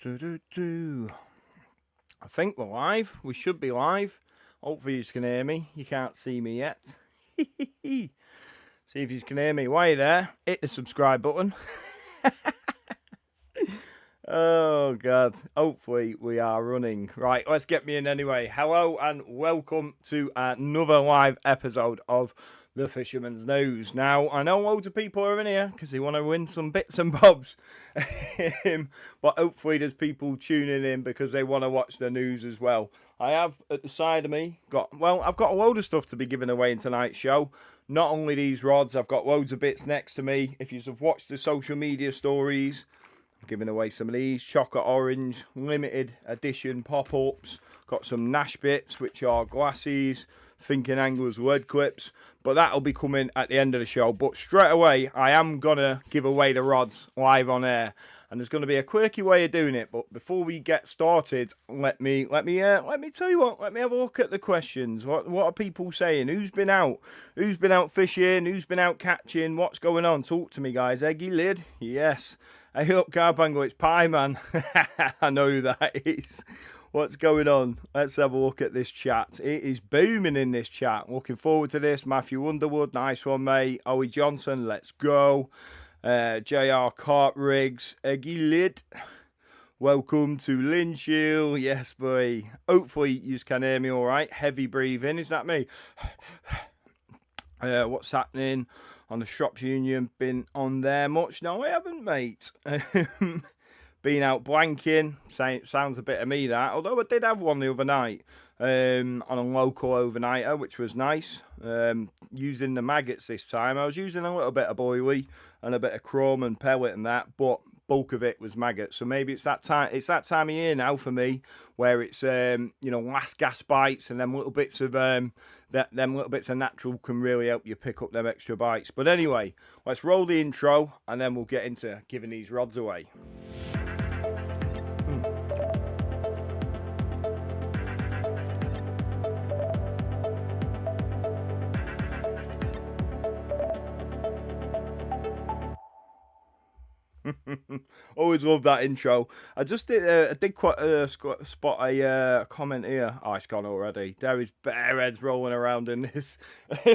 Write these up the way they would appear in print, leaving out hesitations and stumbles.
I think we're live. We should be live. Hopefully you can hear me. You can't see me yet. See if you can hear me. While you're there, hit the subscribe button. Oh, God. Hopefully we are running. Right, let's get me in anyway. Hello and welcome to another live episode of the Fisherman's News. Now, I know loads of people are in here because they want to win some bits and bobs. But hopefully there's people tuning in because they want to watch the news as well. I have at the side of me I've got a load of stuff to be giving away in tonight's show. Not only these rods, I've got loads of bits next to me. If you've watched the social media stories, I'm giving away some of these chocolate orange limited edition pop-ups. Got some Nash bits, which are glasses, Thinking Anglers lead clips, but that'll be coming at the end of the show. But straight away, I am gonna give away the rods live on air, and there's gonna be a quirky way of doing it. But before we get started, let me tell you what. Let me have a look at the questions. What are people saying? Who's been out? Who's been out fishing? Who's been out catching? What's going on? Talk to me, guys. Eggy Lid, yes. Hey up, Carp-Angle, it's Pie Man. I know who that is. What's going on? Let's have a look at this chat. It is booming in this chat. Looking forward to this. Matthew Underwood, nice one, mate. Owie Johnson, let's go. JR Carp Rigs, Eggy Lid. Welcome to Linshield. Yes, boy. Hopefully you can hear me all right. Heavy breathing. Is that me? What's happening on the Shops Union? Been on there much? No, I haven't, mate. Been out blanking. Sounds a bit of me, that. Although I did have one the other night on a local overnighter, which was nice. Using the maggots this time. I was using a little bit of boilie and a bit of chrome and pellet and that, but bulk of it was maggots. So maybe it's that time. It's that time of year now for me where it's last gas bites and them little bits of them little bits of natural can really help you pick up them extra bites. But anyway, let's roll the intro and then we'll get into giving these rods away. Always love that intro. I did quite spot a comment here. Oh, it's gone already. There is bear heads rolling around in this.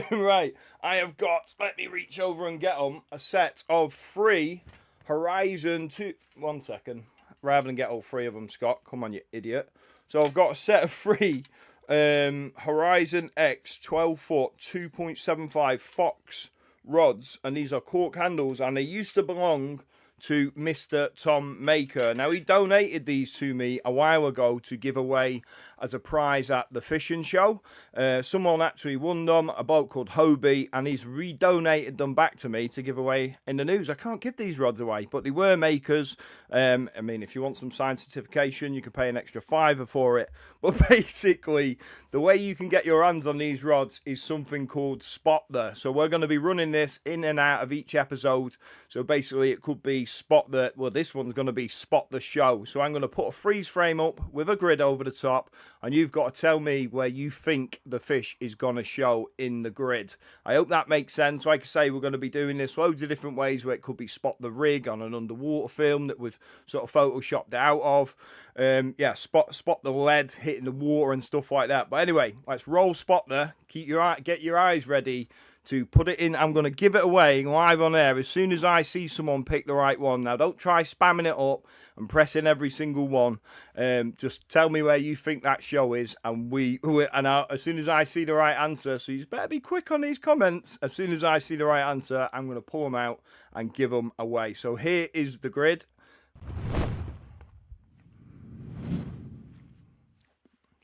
Right, I have got, let me reach over and get them, a set of 3 Horizon 2. 1 second. Rather than get all 3 of them, Scott. Come on, you idiot. So I've got a set of 3 Horizon X 12 foot 2.75 Fox rods, and these are cork handles, and they used to belong to Mr. Tom Maker. Now, he donated these to me a while ago to give away as a prize at the fishing show. Someone actually won them, a bloke called Hobie, and he's redonated them back to me to give away in the news. I can't give these rods away, but they were Makers. I mean, if you want some signed certification, you can pay an extra $5 for it. But basically, the way you can get your hands on these rods is something called Spot The. So we're going to be running this in and out of each episode. So basically, it could be this one's going to be Spot the Show. So I'm going to put a freeze frame up with a grid over the top, and you've got to tell me where you think the fish is going to show in the grid. I hope that makes sense. Like I say, we're going to be doing this loads of different ways, where it could be Spot the Rig on an underwater film that we've sort of photoshopped out of. Spot the lead hitting the water and stuff like that. But anyway, let's roll Spot there. Get your eyes ready to put it in. I'm going to give it away live on air as soon as I see someone pick the right one. Now, don't try spamming it up and pressing every single one. Just tell me where you think that show is, and as soon as I see the right answer, so you better be quick on these comments. As soon as I see the right answer, I'm going to pull them out and give them away. So here is the grid.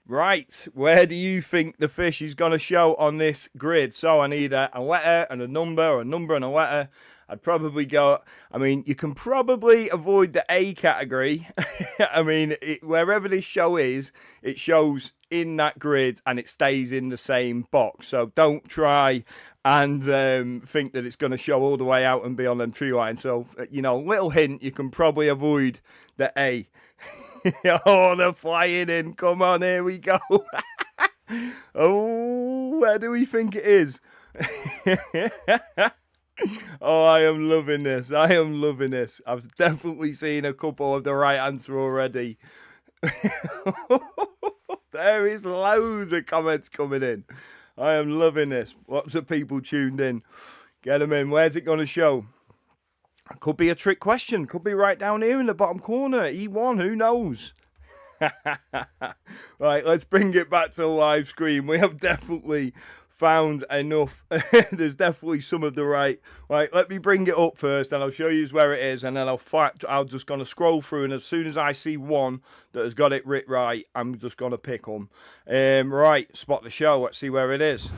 Right, where do you think the fish is going to show on this grid? So I need a letter and a number, or a number and a letter. I'd probably go, you can probably avoid the A category. Wherever this show is, it shows in that grid and it stays in the same box. So don't try and think that it's going to show all the way out and be on them tree lines. So, little hint, you can probably avoid the A. Oh, they're flying in. Come on, here we go. Oh, where do we think it is? Oh, I am loving this. I am loving this. I've definitely seen a couple of the right answer already. There is loads of comments coming in. I am loving this. Lots of people tuned in. Get them in. Where's it going to show? Could be a trick question. Could be right down here in the bottom corner. E1, who knows? Right, let's bring it back to the live screen. We have definitely found enough. There's definitely some of the right. Right, let me bring it up first and I'll show you where it is, and then I'm just going to scroll through, and as soon as I see one that has got it right, I'm just going to pick them. Right, spot the show. Let's see where it is.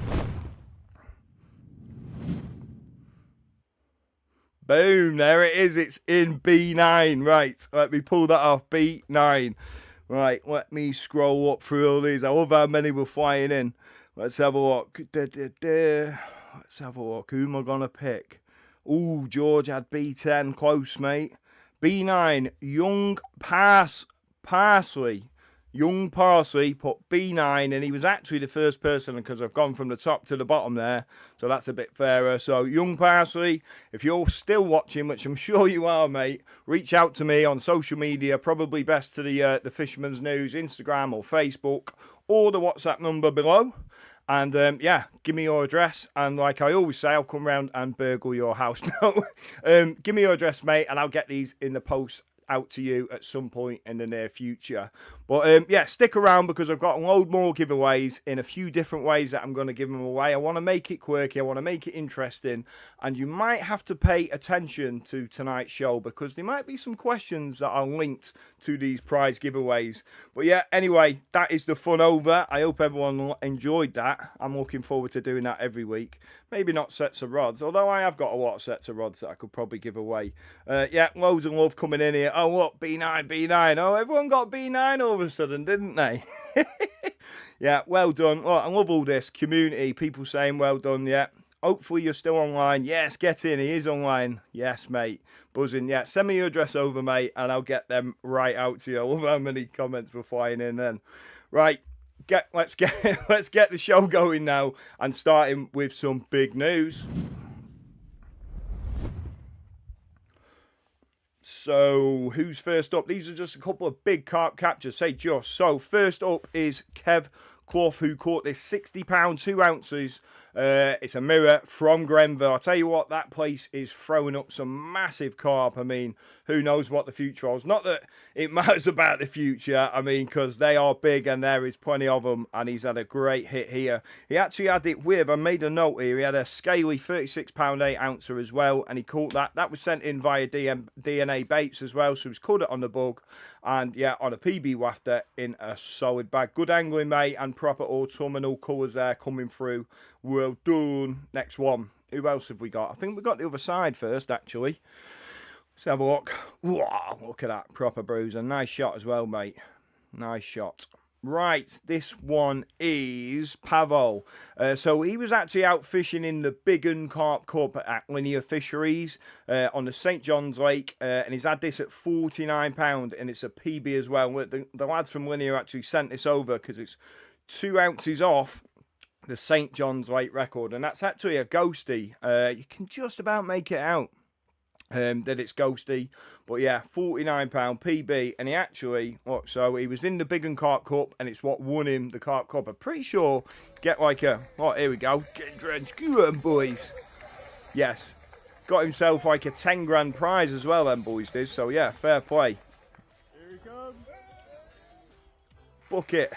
Boom, there it is. It's in B9. Right, let me pull that off. B9. Right, let me scroll up through all these. I love how many were flying in. Let's have a look. Let's have a look. Who am I going to pick? Ooh, George had B10. Close, mate. B9. Young Parsley put B9, and he was actually the first person because I've gone from the top to the bottom there, so that's a bit fairer. So Young Parsley, if you're still watching, which I'm sure you are, mate, reach out to me on social media, probably best to the Fisherman's News Instagram or Facebook, or the WhatsApp number below. And yeah, give me your address, and like I always say, I'll come round and burgle your house. No, give me your address, mate, and I'll get these in the post out to you at some point in the near future. But yeah, stick around because I've got a load more giveaways in a few different ways that I'm going to give them away. I want to make it quirky, I want to make it interesting, and you might have to pay attention to tonight's show because there might be some questions that are linked to these prize giveaways. But yeah, anyway, that is the fun over. I hope everyone enjoyed that. I'm looking forward to doing that every week. Maybe not sets of rods, although I have got a lot of sets of rods that I could probably give away. Yeah, loads of love coming in here. Oh, look, B9. Oh, everyone got B9 all of a sudden, didn't they? Yeah, well done. Look, I love all this community. People saying well done, yeah. Hopefully you're still online. Yes, get in. He is online. Yes, mate. Buzzing. Yeah, send me your address over, mate, and I'll get them right out to you. I love how many comments were flying in then. Right. Let's get the show going now, and starting with some big news. So who's first up? These are just a couple of big carp captures. Say just. So first up is Kev Clough, who caught this £60, 2 ounces. It's a mirror from Grenville. I'll tell you what, that place is throwing up some massive carp. I mean, who knows what the future holds. Not that it matters about the future, I mean, because they are big and there is plenty of them, and he's had a great hit here. He actually had it with, I made a note here, he had a scaly £36 8 ouncer as well, and he caught that. That was sent in via DNA baits as well, so he's caught it on the bug, and yeah, on a PB wafter in a solid bag. Good angling, mate, and proper autumnal colours there coming through. Well done. Next one. Who else have we got? I think we got the other side first, actually. Let's have a look. Wow, look at that. Proper bruiser. Nice shot as well, mate. Nice shot. Right, this one is Pavel. So he was actually out fishing in the Big Un Carp Cup at Linear Fisheries on the St. John's Lake, and he's had this at £49, and it's a PB as well. The lads from Linear actually sent this over because it's 2 ounces off the St. John's Lake record, and that's actually a ghosty. You can just about make it out that it's ghosty, but yeah, £49 PB, and he actually, look, so he was in the Big Un Carp Cup, and it's what won him the Carp Cup. I'm pretty sure get like a, oh, here we go, get drenched, go on, boys. Yes, got himself like a 10 grand prize as well, them boys did. So yeah, fair play. Here he comes. Bucket.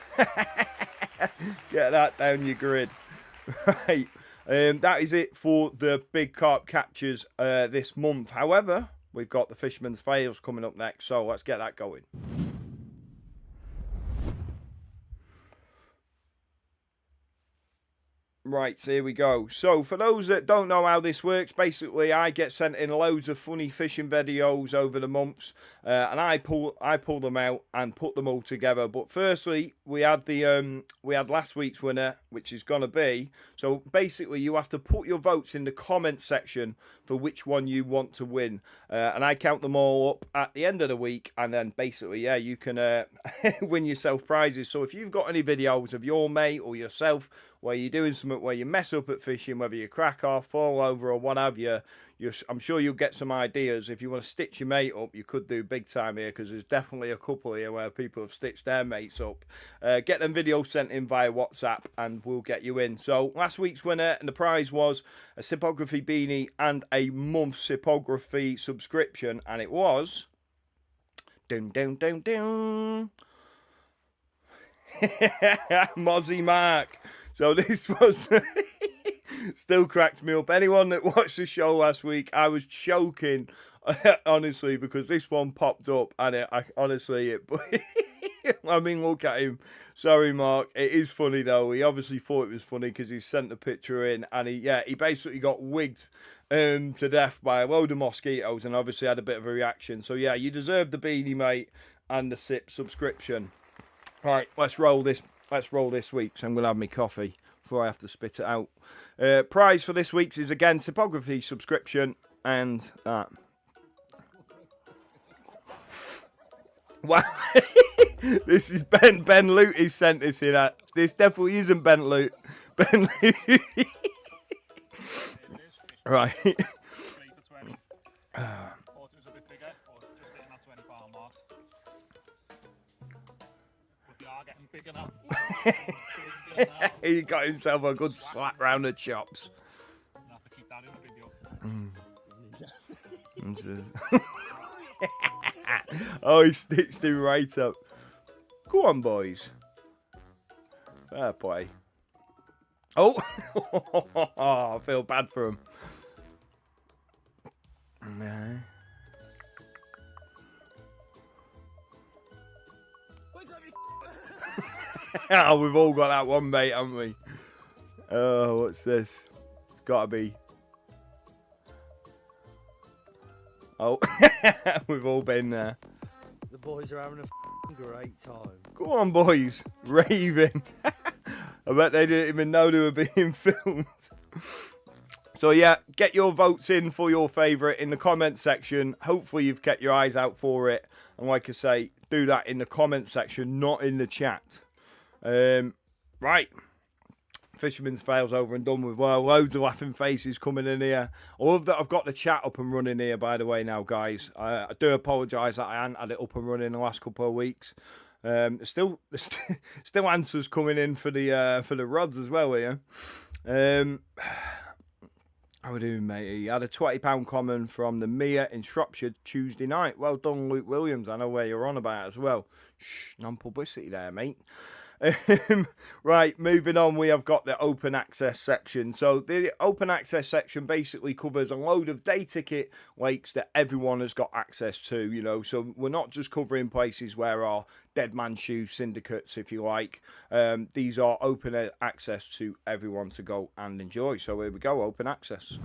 Get that down your grid. Right. That is it for the big carp captures this month. However, we've got the Fisherman's Fails coming up next, so let's get that going. Right, so here we go. So for those that don't know how this works, basically I get sent in loads of funny fishing videos over the months, and I pull them out and put them all together. But firstly, we had last week's winner, which is gonna be, so basically you have to put your votes in the comments section for which one you want to win, and I count them all up at the end of the week, and then basically, yeah, you can win yourself prizes. So if you've got any videos of your mate or yourself where you're doing something where you mess up at fishing, whether you crack off, fall over, or what have you, I'm sure you'll get some ideas. If you want to stitch your mate up, you could do big time here, because there's definitely a couple here where people have stitched their mates up. Get them videos sent in via WhatsApp and we'll get you in. So last week's winner, and the prize was a Sipography beanie and a month's Sipography subscription, and it was Mozzie Mark. So this was still cracked me up. Anyone that watched the show last week, I was choking honestly, because this one popped up, and I mean, look at him. Sorry, Mark. It is funny though. He obviously thought it was funny because he sent the picture in, and he basically got wigged to death by a load of mosquitoes, and obviously had a bit of a reaction. So yeah, you deserve the beanie, mate, and the SIP subscription. All right, let's roll this. Let's roll this week. So I'm gonna have my coffee before I have to spit it out. Prize for this week's is again Sipography subscription and that. Wow, this is Ben Lute. He sent this in. This definitely isn't Ben Lute. Ben Lute. Right. He got himself a good slap round the chops. Oh, he stitched him right up. Go on, boys. Fair play. Oh, I feel bad for him. No. Oh, we've all got that one, mate, haven't we? Oh, what's this? It's got to be. Oh, we've all been there. The boys are having a great time. Go on, boys. Raving. I bet they didn't even know they were being filmed. So, yeah, get your votes in for your favourite in the comment section. Hopefully you've kept your eyes out for it. And like I say, do that in the comment section, not in the chat. Right. Fisherman's fails over and done with. Well, loads of laughing faces coming in here. I love that I've got the chat up and running here, by the way, now, guys. I do apologise that I hadn't had it up and running the last couple of weeks. There's still answers coming in for the rods as well here. How we doing, mate? He had a £20 comment from the Mia in Shropshire Tuesday night. Well done, Luke Williams. I know where you're on about as well. Shh, non-publicity there, mate. Right, moving on, we have got the open access section. So the open access section basically covers a load of day ticket lakes that everyone has got access to, you know. So we're not just covering places where our dead man shoe syndicates, if you like. These are open access to everyone to go and enjoy. So here we go, open access.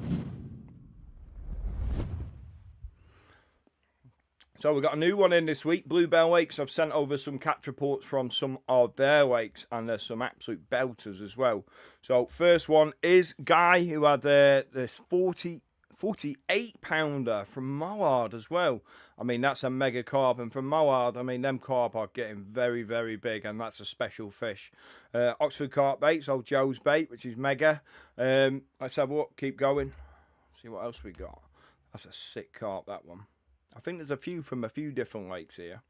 So we've got a new one in this week, Bluebell Lakes. I've sent over some catch reports from some of their lakes, and there's some absolute belters as well. So first one is Guy, who had this 48 pounder from Mollard as well. I mean, that's a mega carp, and from Mollard, I mean, them carp are getting very, very big, and that's a special fish. Oxford carp baits, old Joe's bait, which is mega. Let's have a look, keep going. See what else we got. That's a sick carp, that one. I think there's a few from a few different lakes here.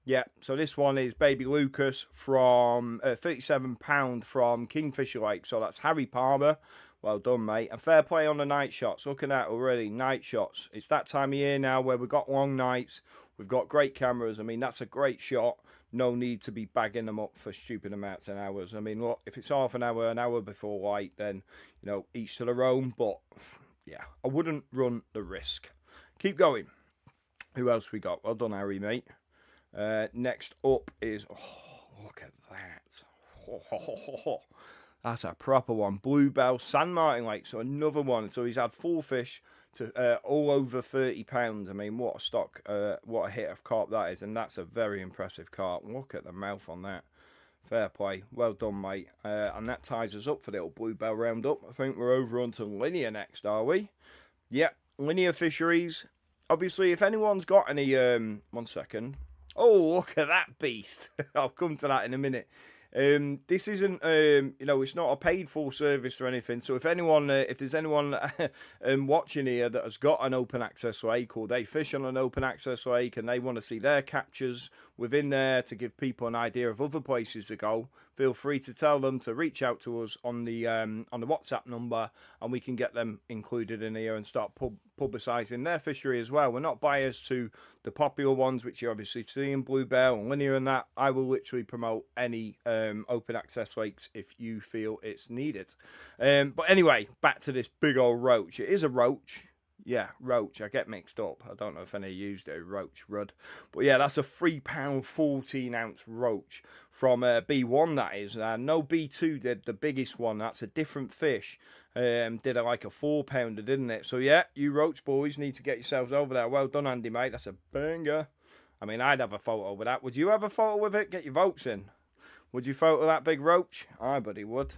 Yeah, so this one is Baby Lucas from £37 from Kingfisher Lake. So that's Harry Palmer. Well done, mate. And fair play on the night shots. Look at that already, night shots. It's that time of year now where we've got long nights. We've got great cameras. I mean, that's a great shot. No need to be bagging them up for stupid amounts of hours. I mean, look, if it's half an hour before light, then, you know, each to their own. But, yeah, I wouldn't run the risk. Keep going. Who else we got? Well done, Harry, mate. Next up is... Oh, look at that. That's a proper one. Bluebell San Martin Lake. So another one. So he's had 4 fish to all over £30. I mean, what a stock, what a hit of carp that is. And that's a very impressive carp. Look at the mouth on that. Fair play. Well done, mate. And that ties us up for the little Bluebell roundup. I think we're over onto Linear next, are we? Yep. Linear Fisheries. Obviously, if anyone's got any... one second. Oh, look at that beast. I'll come to that in a minute. This isn't, it's not a paid for service or anything. So if there's anyone watching here that has got an open access lake, or they fish on an open access lake and they want to see their captures within there to give people an idea of other places to go, feel free to tell them to reach out to us on the WhatsApp number, and we can get them included in here and start publicising their fishery as well. We're not biased to the popular ones, which you obviously see in Bluebell and Linear and that. I will literally promote any open access lakes if you feel it's needed. But anyway, back to this big old roach. It is a roach. Yeah, roach. I get mixed up. I don't know if any used it. Roach, rudd. But yeah, that's a 3 pound 14 ounce roach from B1, that is. No, B2 did the biggest one. That's a different fish. Did like a 4 pounder, didn't it? So yeah, you roach boys need to get yourselves over there. Well done, Andy, mate. That's a banger. I mean, I'd have a photo with that. Would you have a photo with it? Get your votes in. Would you photo that big roach? I bet he would.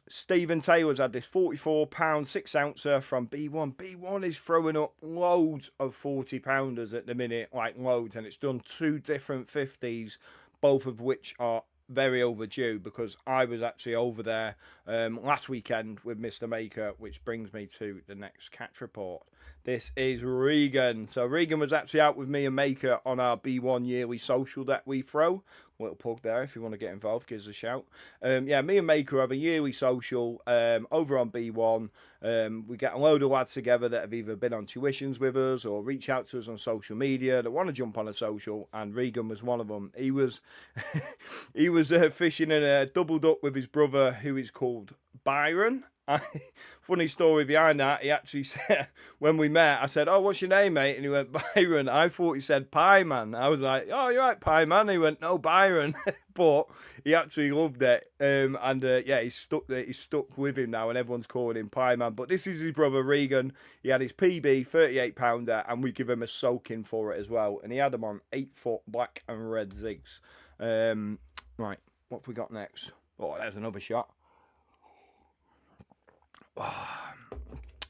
Stephen Taylor's had this 44 pound 6 ouncer from B1. B1 is throwing up loads of 40 pounders at the minute, like loads, and it's done 2 different 50s, both of which are very overdue, because I was actually over there last weekend with Mr. Maker, which brings me to the next catch report. This is Regan. So Regan was actually out with me and Maker on our B1 yearly social that we throw. Little plug there, if you want to get involved, give us a shout. Yeah, me and Maker have a yearly social over on B1. We get a load of lads together that have either been on tuitions with us or reach out to us on social media that want to jump on a social, and Regan was one of them. He was fishing in a double duck with his brother, who is called Byron. Funny story behind that. He actually said, when we met, I said, "Oh, what's your name, mate?" And he went, "Byron." I thought he said Pie Man. I was like, "Oh, you're right, Pie Man." He went, "No, Byron." But he actually loved it, yeah, he's stuck with him now, and everyone's calling him Pie Man. But this is his brother Regan. He had his PB 38 pounder, and we give him a soaking for it as well. And he had them on 8-foot black and red zigs. Right, what have we got next? Oh, there's another shot.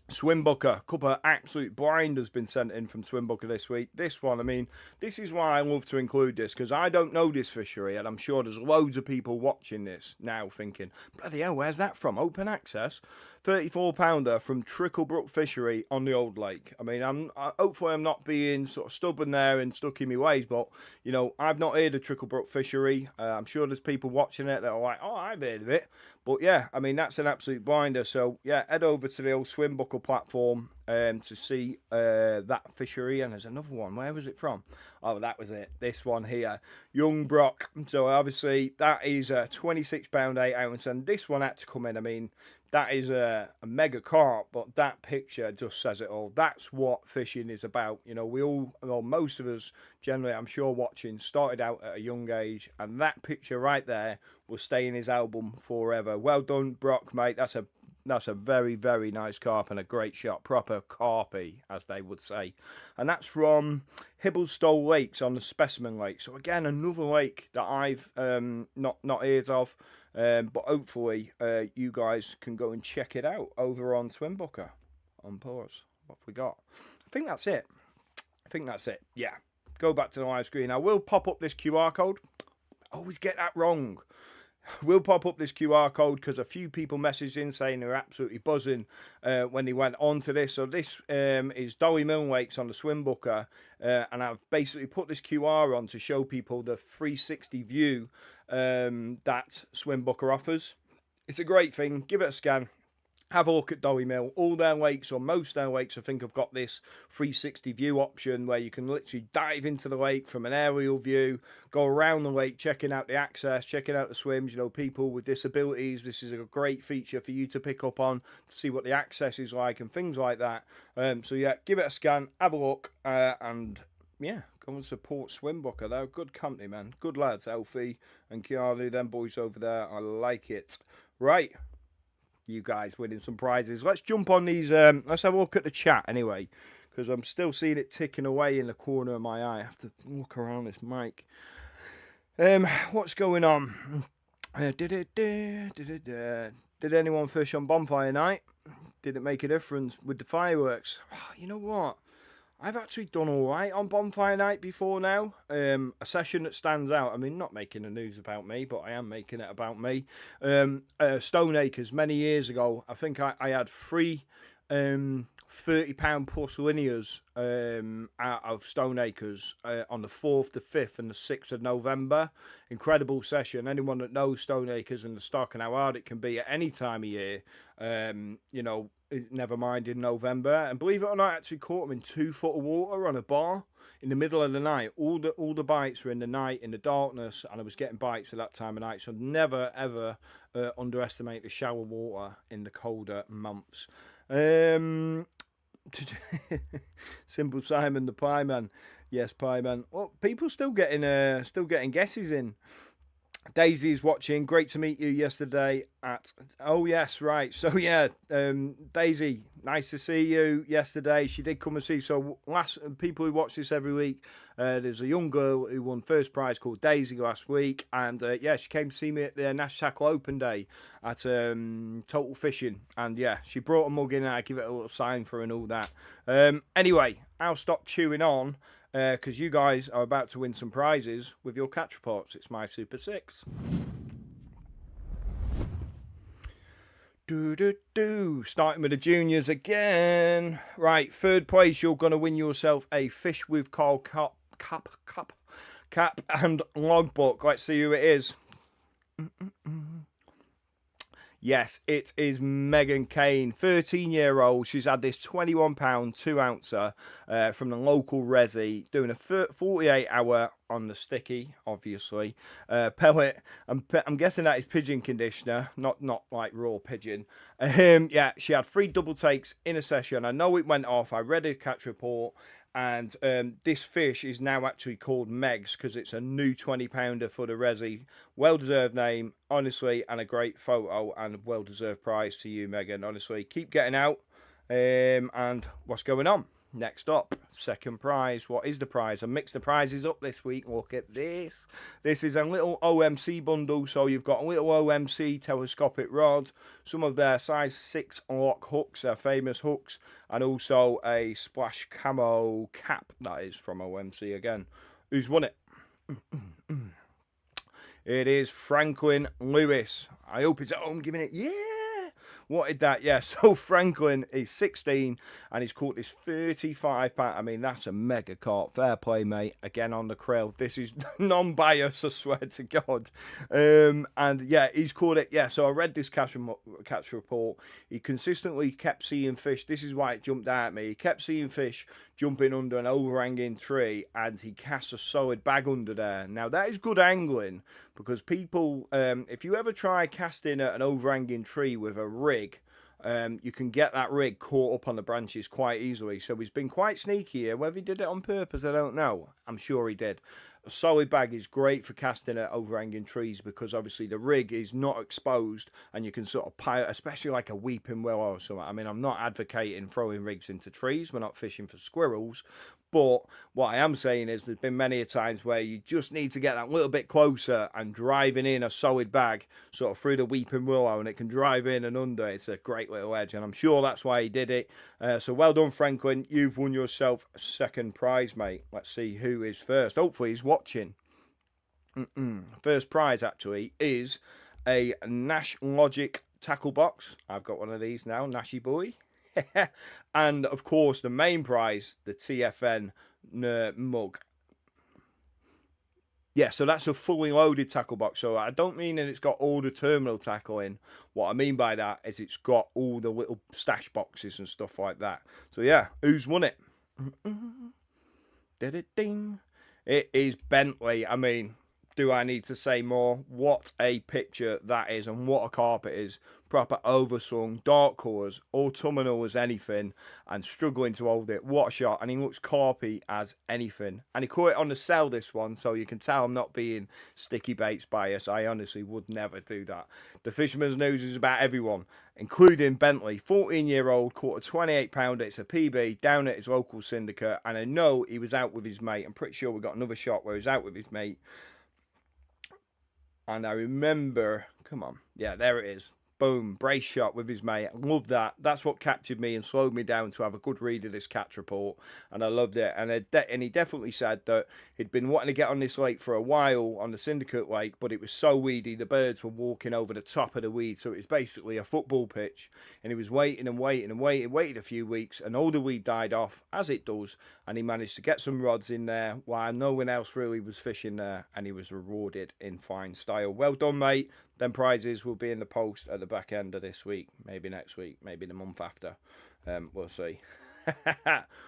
Swimbucker, a couple of absolute blinders been sent in from Swimbucker this week. This one, I mean, this is why I love to include this, because I don't know this fishery, and I'm sure there's loads of people watching this now thinking, bloody hell, where's that from? Open access? 34 pounder from Tricklebrook Fishery on the Old Lake. I mean, hopefully I'm not being sort of stubborn there and stuck in my ways, but, you know, I've not heard of Tricklebrook Fishery. I'm sure there's people watching it that are like, oh, I've heard of it. But yeah, I mean, that's an absolute blinder. So yeah, head over to the old Swimbuckle platform to see that fishery. And there's another one. Where was it from? Oh, that was it. This one here, Young Brock. So obviously that is a 26 pound 8 ounce, and this one had to come in. I mean, that is a mega carp, but that picture just says it all. That's what fishing is about. You know, most of us generally, I'm sure, watching, started out at a young age, and that picture right there will stay in his album forever. Well done, Brock, mate. That's a very, very nice carp and a great shot. Proper carpy, as they would say. And that's from Hibblestole Lakes on the Specimen Lake. So again, another lake that I've not heard of. But hopefully you guys can go and check it out over on Swimbucker. On pause. What have we got? I think that's it. Yeah. Go back to the live screen. I will pop up this QR code. I always get that wrong. We'll pop up this QR code because a few people messaged in saying they're absolutely buzzing when they went on to this. So this is Dolly Milne Lakes on the Swimbucker, and I've basically put this QR on to show people the 360 view that Swimbucker offers. It's a great thing. Give it a scan. Have a look at Dolly Mill. All their lakes, or most their lakes, I think, have got this 360 view option where you can literally dive into the lake from an aerial view, go around the lake, checking out the access, checking out the swims. You know, people with disabilities, this is a great feature for you to pick up on to see what the access is like and things like that. So yeah, give it a scan, have a look, and yeah, go and support Swimbucker. They're a good company, man. Good lads, Elfie and Keanu, them boys over there. I like it. Right. You guys winning some prizes. Let's jump on these. Let's have a look at the chat anyway, because I'm still seeing it ticking away in the corner of my eye. I have to look around this mic. What's going on? Did anyone fish on bonfire night? Did it make a difference with the fireworks? You know what? I've actually done all right on bonfire night before now. A session that stands out. I mean, not making the news about me, but I am making it about me. Stone Acres, many years ago, I think I had three £30 plus linears out of Stone Acres on the 4th, the 5th, and the 6th of November. Incredible session. Anyone that knows Stone Acres and the stock and how hard it can be at any time of year, you know, never mind in November. And believe it or not, I actually caught them in 2 foot of water on a bar in the middle of the night. All the bites were in the night, in the darkness, and I was getting bites at that time of night. So never ever underestimate the shallow water in the colder months. Simple Simon the Pie Man. Yes, Pie Man. Well, people still getting guesses in. Daisy's watching. Great to meet you yesterday at... Oh, yes, right. So, yeah, Daisy, nice to see you yesterday. She did come and see. So, people who watch this every week, there's a young girl who won first prize called Daisy last week. And, yeah, she came to see me at the National Tackle Open Day at Total Fishing. And, yeah, she brought a mug in and I give it a little sign for her and all that. Anyway, I'll stop chewing on. Because you guys are about to win some prizes with your catch reports. It's my Super 6. Starting with the juniors again. Right, third place, you're going to win yourself a Fish with Carl cap and logbook. Let's see who it is. Yes, it is Megan Kane, 13-year-old. She's had this 21-pound, 2-ouncer from the local resi, doing a 48-hour on the sticky, obviously. Pellet. I'm guessing that is pigeon conditioner, not like raw pigeon. Yeah, she had 3 double takes in a session. I know it went off. I read a catch report. And this fish is now actually called Megs because it's a new 20-pounder for the resi. Well-deserved name, honestly, and a great photo and well-deserved prize to you, Megan. Honestly, keep getting out. And what's going on? Next up, second prize. What is the prize? I mixed the prizes up this week. Look at this. This is a little OMC bundle. So you've got a little OMC telescopic rod, some of their size 6 lock hooks, their famous hooks, and also a splash camo cap that is from OMC again. Who's won it? It is Franklin Lewis. I hope he's at home giving it, yeah. What did that? Yeah, so Franklin is 16 and he's caught this 35-pound. I mean, that's a mega carp. Fair play, mate. Again on the krill. This is non-biased, I swear to God. And yeah, he's caught it. Yeah, so I read this catch report. He consistently kept seeing fish. This is why it jumped out at me. He kept seeing fish jumping under an overhanging tree and he cast a solid bag under there. Now, that is good angling because people, if you ever try casting at an overhanging tree with a rig, you can get that rig caught up on the branches quite easily. So he's been quite sneaky here. Whether he did it on purpose, I don't know. I'm sure he did. A solid bag is great for casting at overhanging trees because obviously the rig is not exposed and you can sort of pile, especially like a weeping willow or something. I mean, I'm not advocating throwing rigs into trees. We're not fishing for squirrels. But what I am saying is there's been many a times where you just need to get that little bit closer and driving in a solid bag sort of through the weeping willow and it can drive in and under. It's a great little edge and I'm sure that's why he did it. So well done, Franklin. You've won yourself a second prize, mate. Let's see who is first. Hopefully he's watching. First prize actually is a Nash Logic tackle box. I've got one of these now, Nashy boy. And of course the main prize, the TFN mug. Yeah, so that's a fully loaded tackle box. So I don't mean that it's got all the terminal tackle in. What I mean by that is it's got all the little stash boxes and stuff like that. So yeah, who's won it? It is Bentley. I mean, do I need to say more? What a picture that is and what a carp it is. Proper overslung, dark colours, autumnal as anything and struggling to hold it. What a shot. And he looks carpy as anything. And he caught it on the cell, this one, so you can tell I'm not being sticky baits biased. I honestly would never do that. The Fisherman's News is about everyone, including Bentley. 14-year-old, caught a 28-pounder. It's a PB down at his local syndicate. And I know he was out with his mate. I'm pretty sure we got another shot where he was out with his mate. And I remember, come on, yeah, there it is. boom, brace shot with his mate. I love that. That's what captured me and slowed me down to have a good read of this catch report, and I loved it. And he definitely said that he'd been wanting to get on this lake for a while, on the Syndicate Lake, but it was so weedy, the birds were walking over the top of the weed, so it was basically a football pitch, and he was waiting and waiting and waited a few weeks, and all the weed died off, as it does, and he managed to get some rods in there while no one else really was fishing there, and he was rewarded in fine style. Well done, mate. Them prizes will be in the post at the back end of this week, maybe next week, maybe the month after. We'll see.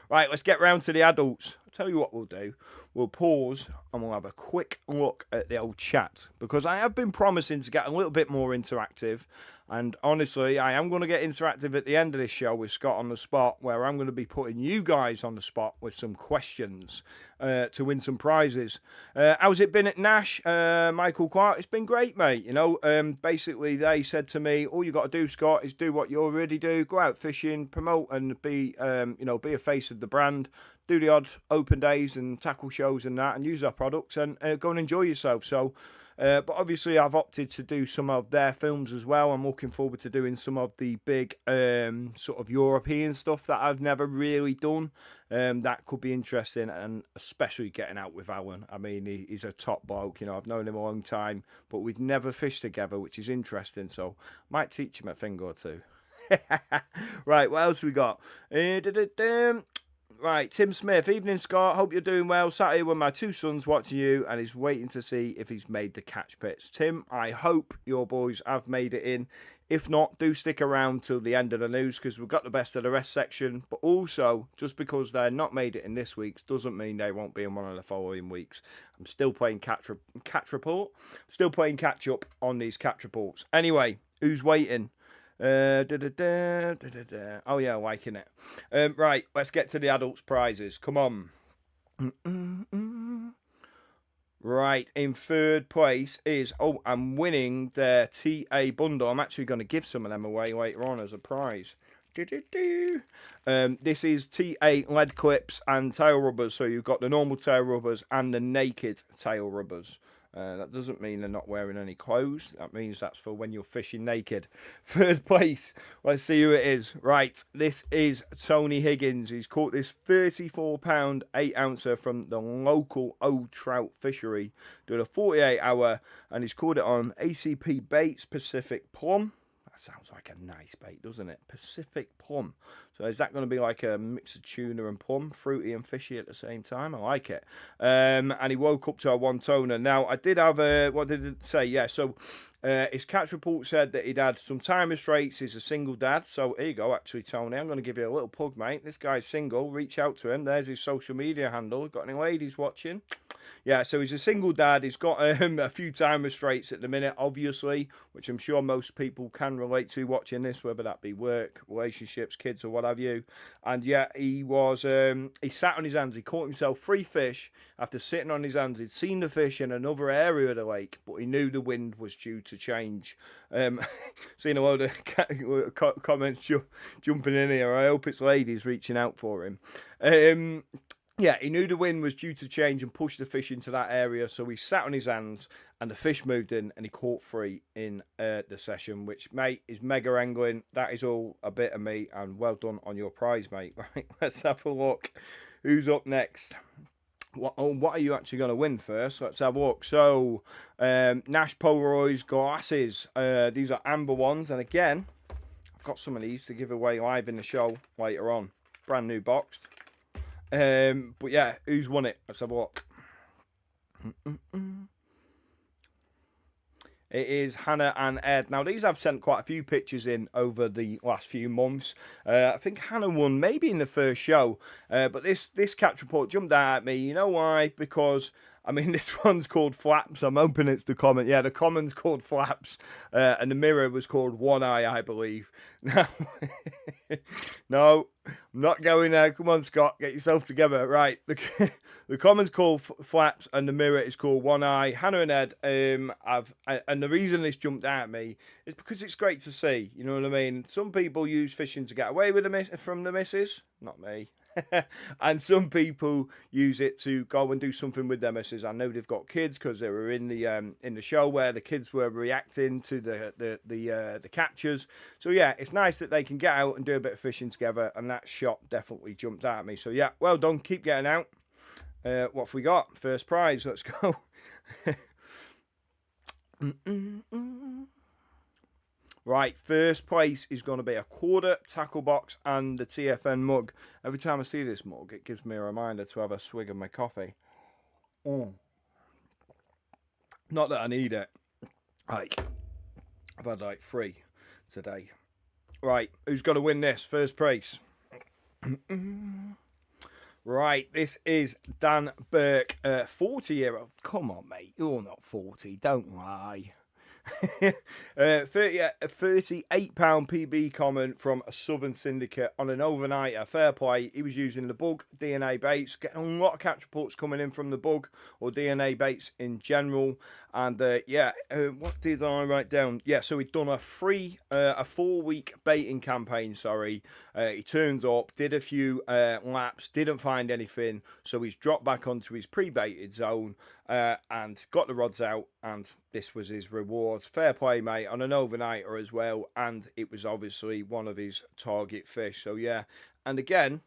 Right, let's get round to the adults. I'll tell you what we'll do. We'll pause and we'll have a quick look at the old chat, because I have been promising to get a little bit more interactive, and honestly I am going to get interactive at the end of this show with Scott on the spot, where I'm going to be putting you guys on the spot with some questions to win some prizes. How's it been at Nash, Michael Clark? It's been great, mate. You know, basically they said to me, all you got to do, Scott, is do what you already do, go out fishing, promote and be be a face of the brand, do the odd open days and tackle shows and that, and use our products, and go and enjoy yourself. So but obviously I've opted to do some of their films as well. I'm looking forward to doing some of the big sort of European stuff that I've never really done. That could be interesting, and especially getting out with Alan. I mean, he's a top bloke. You know, I've known him a long time, but we've never fished together, which is interesting. So might teach him a thing or two. Right, what else we got? Right, Tim Smith. Evening, Scott. Hope you're doing well. Sat here with my two sons watching you, and he's waiting to see if he's made the catch pits. Tim, I hope your boys have made it in. If not, do stick around till the end of the news, because we've got the best of the rest section. But also, just because they're not made it in this week's doesn't mean they won't be in one of the following weeks. I'm still playing catch report. Still playing catch up on these catch reports. Anyway, who's waiting? Oh yeah, liking it. Right, let's get to the adults prizes. Come on. Right, in third place is, I'm winning their TA bundle. I'm actually going to give some of them away later on as a prize. This is TA lead clips and tail rubbers. So you've got the normal tail rubbers and the naked tail rubbers. That doesn't mean they're not wearing any clothes. That means that's for when you're fishing naked. Third place. Let's see who it is. Right, this is Tony Higgins. He's caught this 34-pound 8-ouncer from the local old trout fishery. Doing a 48-hour, and he's caught it on ACP Baits Pacific Plum. Sounds like a nice bait, doesn't it? Pacific Plum. So is that going to be like a mix of tuna and plum, fruity and fishy at the same time? I like it. And he woke up to a one toner. Now I did have a, what did it say? Yeah, so his catch report said that he'd had some time restraints. He's a single dad. So here you go, actually, Tony. I'm going to give you a little plug, mate. This guy's single. Reach out to him. There's his social media handle. Got any ladies watching? Yeah, so he's a single dad. He's got a few time restraints at the minute, obviously, which I'm sure most people can relate to watching this, whether that be work, relationships, kids, or what have you. And yeah, he sat on his hands. He caught himself 3 fish after sitting on his hands. He'd seen the fish in another area of the lake, but he knew the wind was due to change. Seen a load of comments jumping in here. I hope it's ladies reaching out for him. Yeah, he knew the wind was due to change and push the fish into that area, so he sat on his hands and the fish moved in and he caught 3 in the session, which, mate, is mega angling. That is all a bit of me, and well done on your prize, mate. Right, let's have a look. Who's up next? What are you actually going to win first? Let's have a look. So, Nash Polaroids glasses. These are amber ones, and again, I've got some of these to give away live in the show later on. Brand new boxed. But yeah, who's won it? Let's have a look. It is Hannah and Ed. Now, these I've sent quite a few pictures in over the last few months. I think Hannah won maybe in the first show. But this catch report jumped out at me. You know why? Because, I mean, this one's called Flaps. I'm hoping it's the comment. Yeah, the comment's called Flaps. And the mirror was called One Eye, I believe. Now, no, I'm not going there. Come on, Scott, get yourself together. Right, the comment's called Flaps and the mirror is called One Eye. Hannah and Ed, and the reason this jumped out at me is because it's great to see. You know what I mean? Some people use fishing to get away with from the missus. Not me. And some people use it to go and do something with their missus. I know they've got kids because they were in the show where the kids were reacting to the captures. So yeah, it's nice that they can get out and do a bit of fishing together, and that shot definitely jumped out at me. So yeah, well done, keep getting out. What have we got? First prize, let's go. Right, first place is going to be a quarter tackle box and the TFN mug. Every time I see this mug, it gives me a reminder to have a swig of my coffee. Not that I need it. Like, I've had like 3 today. Right, who's going to win this? First prize. Right, this is Dan Burke, 40-year-old. Come on, mate, you're not 40, don't lie. £38 PB comment from a Southern Syndicate on an overnighter. Fair play. He was using the bug DNA baits, getting a lot of catch reports coming in from the bug or DNA baits in general. And what did I write down? Yeah, so he'd done a 4-week baiting campaign. He turns up, did a few laps, didn't find anything, so he's dropped back onto his pre-baited zone and got the rods out, and this was his rewards. Fair play, mate, on an overnighter as well, and it was obviously one of his target fish. So yeah, and again,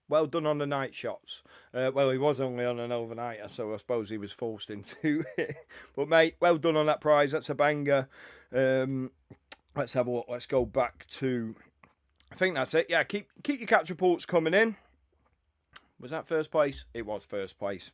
well done on the night shots. Well, he was only on an overnighter, so I suppose he was forced into it. But mate, well done on that prize. That's a banger. Let's have a look. Let's go back to, I think that's it. Yeah, keep your catch reports coming in. Was that first place? It was first place.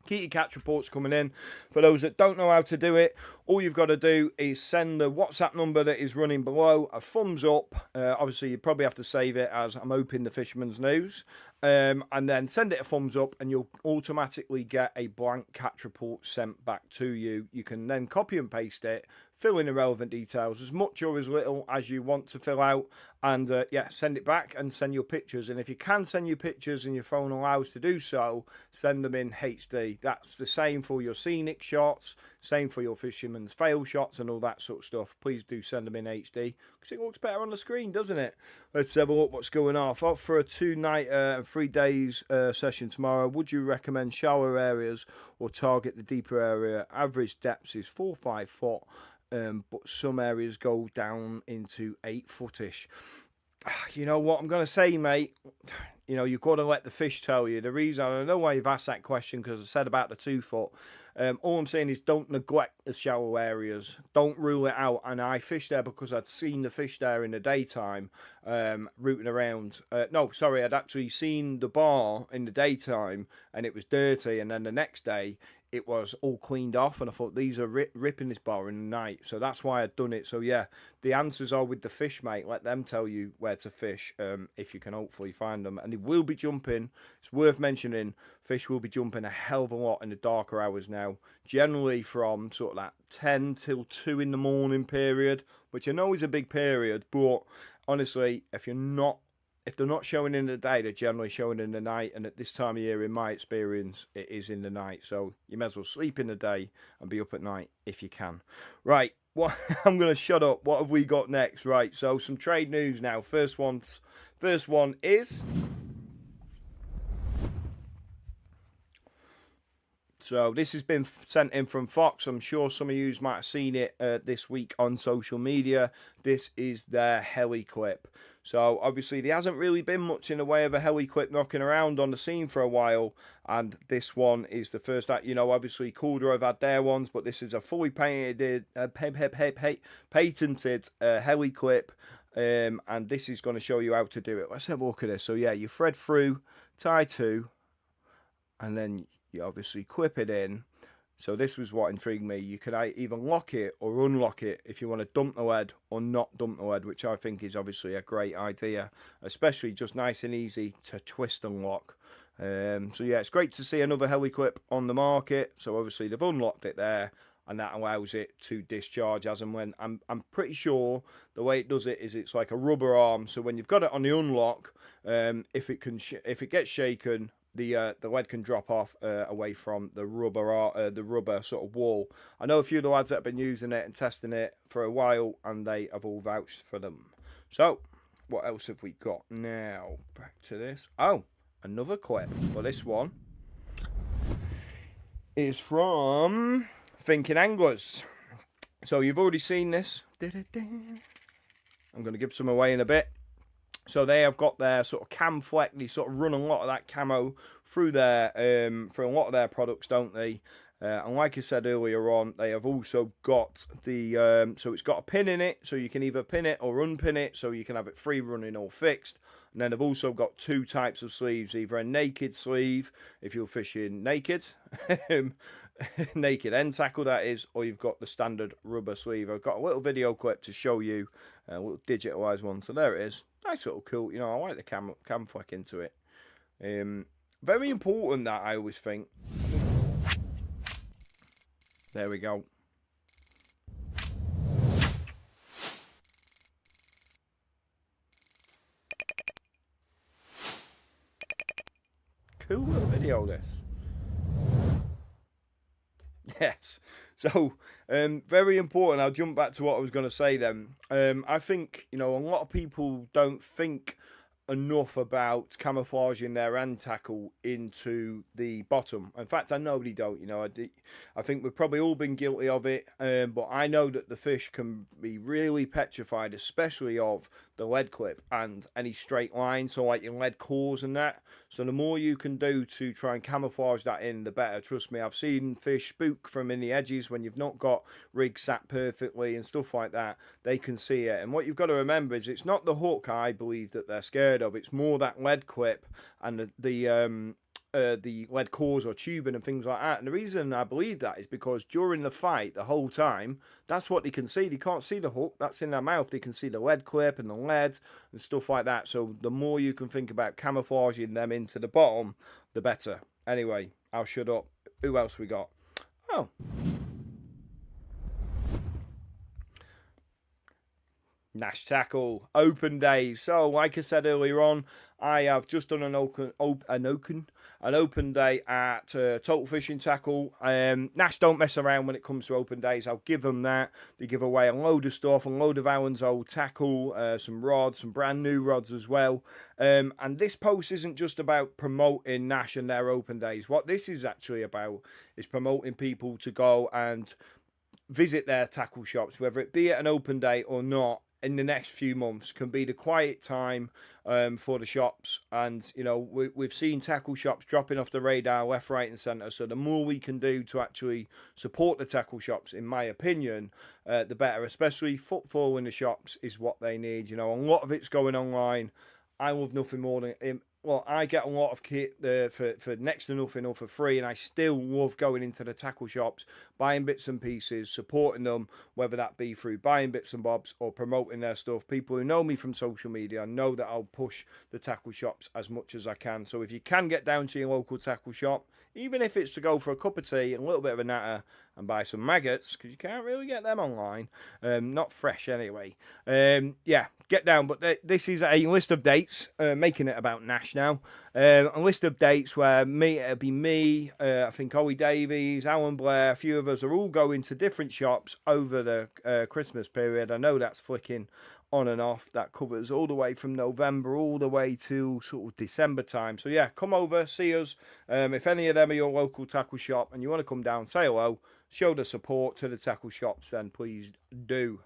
Keep your catch reports coming in. For those that don't know how to do it, all you've got to do is send the WhatsApp number that is running below a thumbs up. Obviously, you probably have to save it as I'm hoping the Fisherman's News. And then send it a thumbs up and you'll automatically get a blank catch report sent back to you. You can then copy and paste it, fill in the relevant details, as much or as little as you want to fill out, and send it back and send your pictures. And if you can send your pictures and your phone allows to do so, send them in HD. That's the same for your Scenic shots, same for your Fisherman's fail shots and all that sort of stuff. Please do send them in HD because it looks better on the screen, doesn't it? Let's have a look what's going off. Off for a 2-night and 3 days session tomorrow. Would you recommend shallower areas or target the deeper area? Average depths is 4-5 foot. But some areas go down into 8 footish. You know what I'm going to say, mate? You know, you've got to let the fish tell you. The reason, I know why you've asked that question, because I said about the 2 foot. All I'm saying is don't neglect the shallow areas. Don't rule it out. And I fished there because I'd seen the fish there in the daytime, rooting around. I'd actually seen the bar in the daytime and it was dirty. And then the next day, it was all cleaned off, and I thought these are ripping this bar in the night, so that's why I'd done it. So yeah, the answers are with the fish, mate. Let them tell you where to fish, if you can hopefully find them. And they will be jumping. It's worth mentioning, fish will be jumping a hell of a lot in the darker hours now, generally from sort of that 10 till 2 in the morning period, which I know is a big period, but honestly, if they're not showing in the day, they're generally showing in the night. And at this time of year, in my experience, it is in the night. So you may as well sleep in the day and be up at night if you can. Right, I'm going to shut up. What have we got next? Right, so some trade news now. First one is... So this has been sent in from Fox. I'm sure some of you might have seen it this week on social media. This is their heli clip. So obviously there hasn't really been much in the way of a heli clip knocking around on the scene for a while. And this one is the first that, obviously Calder have had their ones, but this is a fully patented heli clip. And this is going to show you how to do it. Let's have a look at this. So yeah, you thread through, tie 2, and then you obviously clip it in. So this was what intrigued me. You could either lock it or unlock it if you want to dump the lead or not dump the lead, which I think is obviously a great idea, especially just nice and easy to twist and lock. So yeah, it's great to see another heli clip on the market. So obviously they've unlocked it there, and that allows it to discharge as and when. I'm pretty sure the way it does it is it's like a rubber arm. So when you've got it on the unlock, if it gets shaken, the lead can drop off away from the rubber sort of wall. I know a few of the lads that have been using it and testing it for a while, and they have all vouched for them. So what else have we got now? Back to this. Oh, another clip. But this one is from Thinking Anglers. So you've already seen this. I'm going to give some away in a bit. So they have got their sort of cam fleck. They sort of run a lot of that camo through their for a lot of their products, don't they? And like I said earlier on, they have also got the so it's got a pin in it, so you can either pin it or unpin it, so you can have it free running or fixed. And then they've also got two types of sleeves, either a naked sleeve if you're fishing naked, naked end tackle that is, or you've got the standard rubber sleeve. I've got a little video clip to show you, a little digitalized one. So there it is. Nice little cool, you know, I like the cam fleck into it. Very important, that I always think. There we go. Cool little video, this. Yes. So, very important. I'll jump back to what I was going to say then. I think, you know, a lot of people don't think enough about camouflaging their end tackle into the bottom. In fact, I know they don't. You know, I think we've probably all been guilty of it. But I know that the fish can be really petrified, especially of the lead clip and any straight line, so like your lead cores and that. So the more you can do to try and camouflage that in, the better. Trust me, I've seen fish spook from in the edges when you've not got rigs sat perfectly and stuff like that. They can see it. And what you've got to remember is it's not the hook, I believe, that they're scared of. It's more that lead clip and the lead cores or tubing and things like that. And the reason I believe that is because during the fight, the whole time, that's what they can see. They can't see the hook, that's in their mouth. They can see the lead clip and the lead and stuff like that. So the more you can think about camouflaging them into the bottom, the better. Anyway, I'll shut up. Who else we got? Oh, Nash Tackle open day. So like I said earlier on, I have just done an open day at Total Fishing Tackle. Nash don't mess around when it comes to open days. I'll give them that. They give away a load of stuff, a load of Alan's old tackle, some rods, some brand new rods as well. And this post isn't just about promoting Nash and their open days. What this is actually about is promoting people to go and visit their tackle shops, whether it be at an open day or not. In the next few months can be the quiet time for the shops, and you know we've seen tackle shops dropping off the radar left, right and centre. So the more we can do to actually support the tackle shops, in my opinion, the better. Especially footfall in the shops is what they need. You know, a lot of it's going online. I love nothing more than well, I get a lot of kit for next to nothing or for free, and I still love going into the tackle shops, buying bits and pieces, supporting them, whether that be through buying bits and bobs or promoting their stuff. People who know me from social media know that I'll push the tackle shops as much as I can. So if you can get down to your local tackle shop, even if it's to go for a cup of tea and a little bit of a natter and buy some maggots, because you can't really get them online, not fresh anyway. Yeah, get down. But this is a list of dates, making it about Nash now. A list of dates where it'll be me, I think Ollie Davies, Alan Blair, a few of us are all going to different shops over the Christmas period. I know that's flicking on and off. That covers all the way from November all the way to sort of December time. So yeah, come over, see us. If any of them are your local tackle shop and you want to come down, say hello, show the support to the tackle shops, then please do.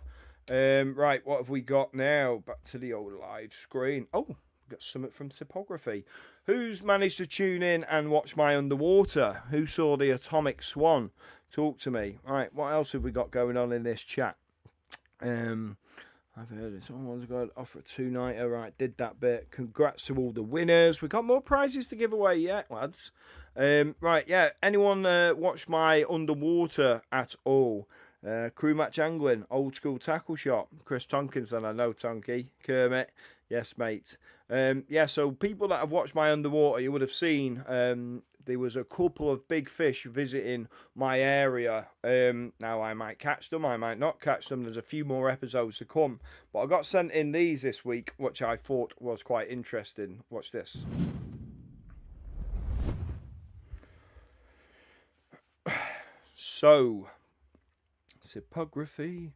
Right, what have we got now? Back to the old live screen. Oh, we've got something from Typography. Who's managed to tune in and watch my underwater? Who saw the Atomic Swan? Talk to me. Right, what else have we got going on in this chat? I've heard it. Someone's got an offer a two-nighter. Right, did that bit. Congrats to all the winners. We've got more prizes to give away yet, lads. Right, yeah. Anyone watch my underwater at all? Crew Match Angling, Old School Tackle Shop. Chris Tonkinson, I know Tonky. Kermit, yes, mate. Yeah, so people that have watched my underwater, you would have seen there was a couple of big fish visiting my area. Now, I might catch them, I might not catch them. There's a few more episodes to come. But I got sent in these this week, which I thought was quite interesting. Watch this. So, Typography,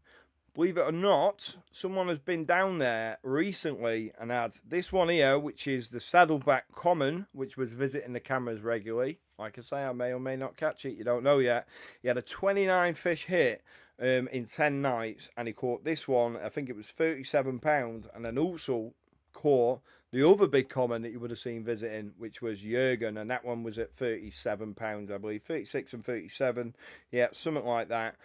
believe it or not, someone has been down there recently and had this one here, which is the Saddleback Common, which was visiting the cameras regularly. Like I say, I may or may not catch it. You don't know yet. He had a 29 fish hit in 10 nights, and he caught this one. I think it was £37, and then also caught the other big common that you would have seen visiting, which was Jurgen, and that one was at £37, I believe, 36 and 37, yeah, something like that,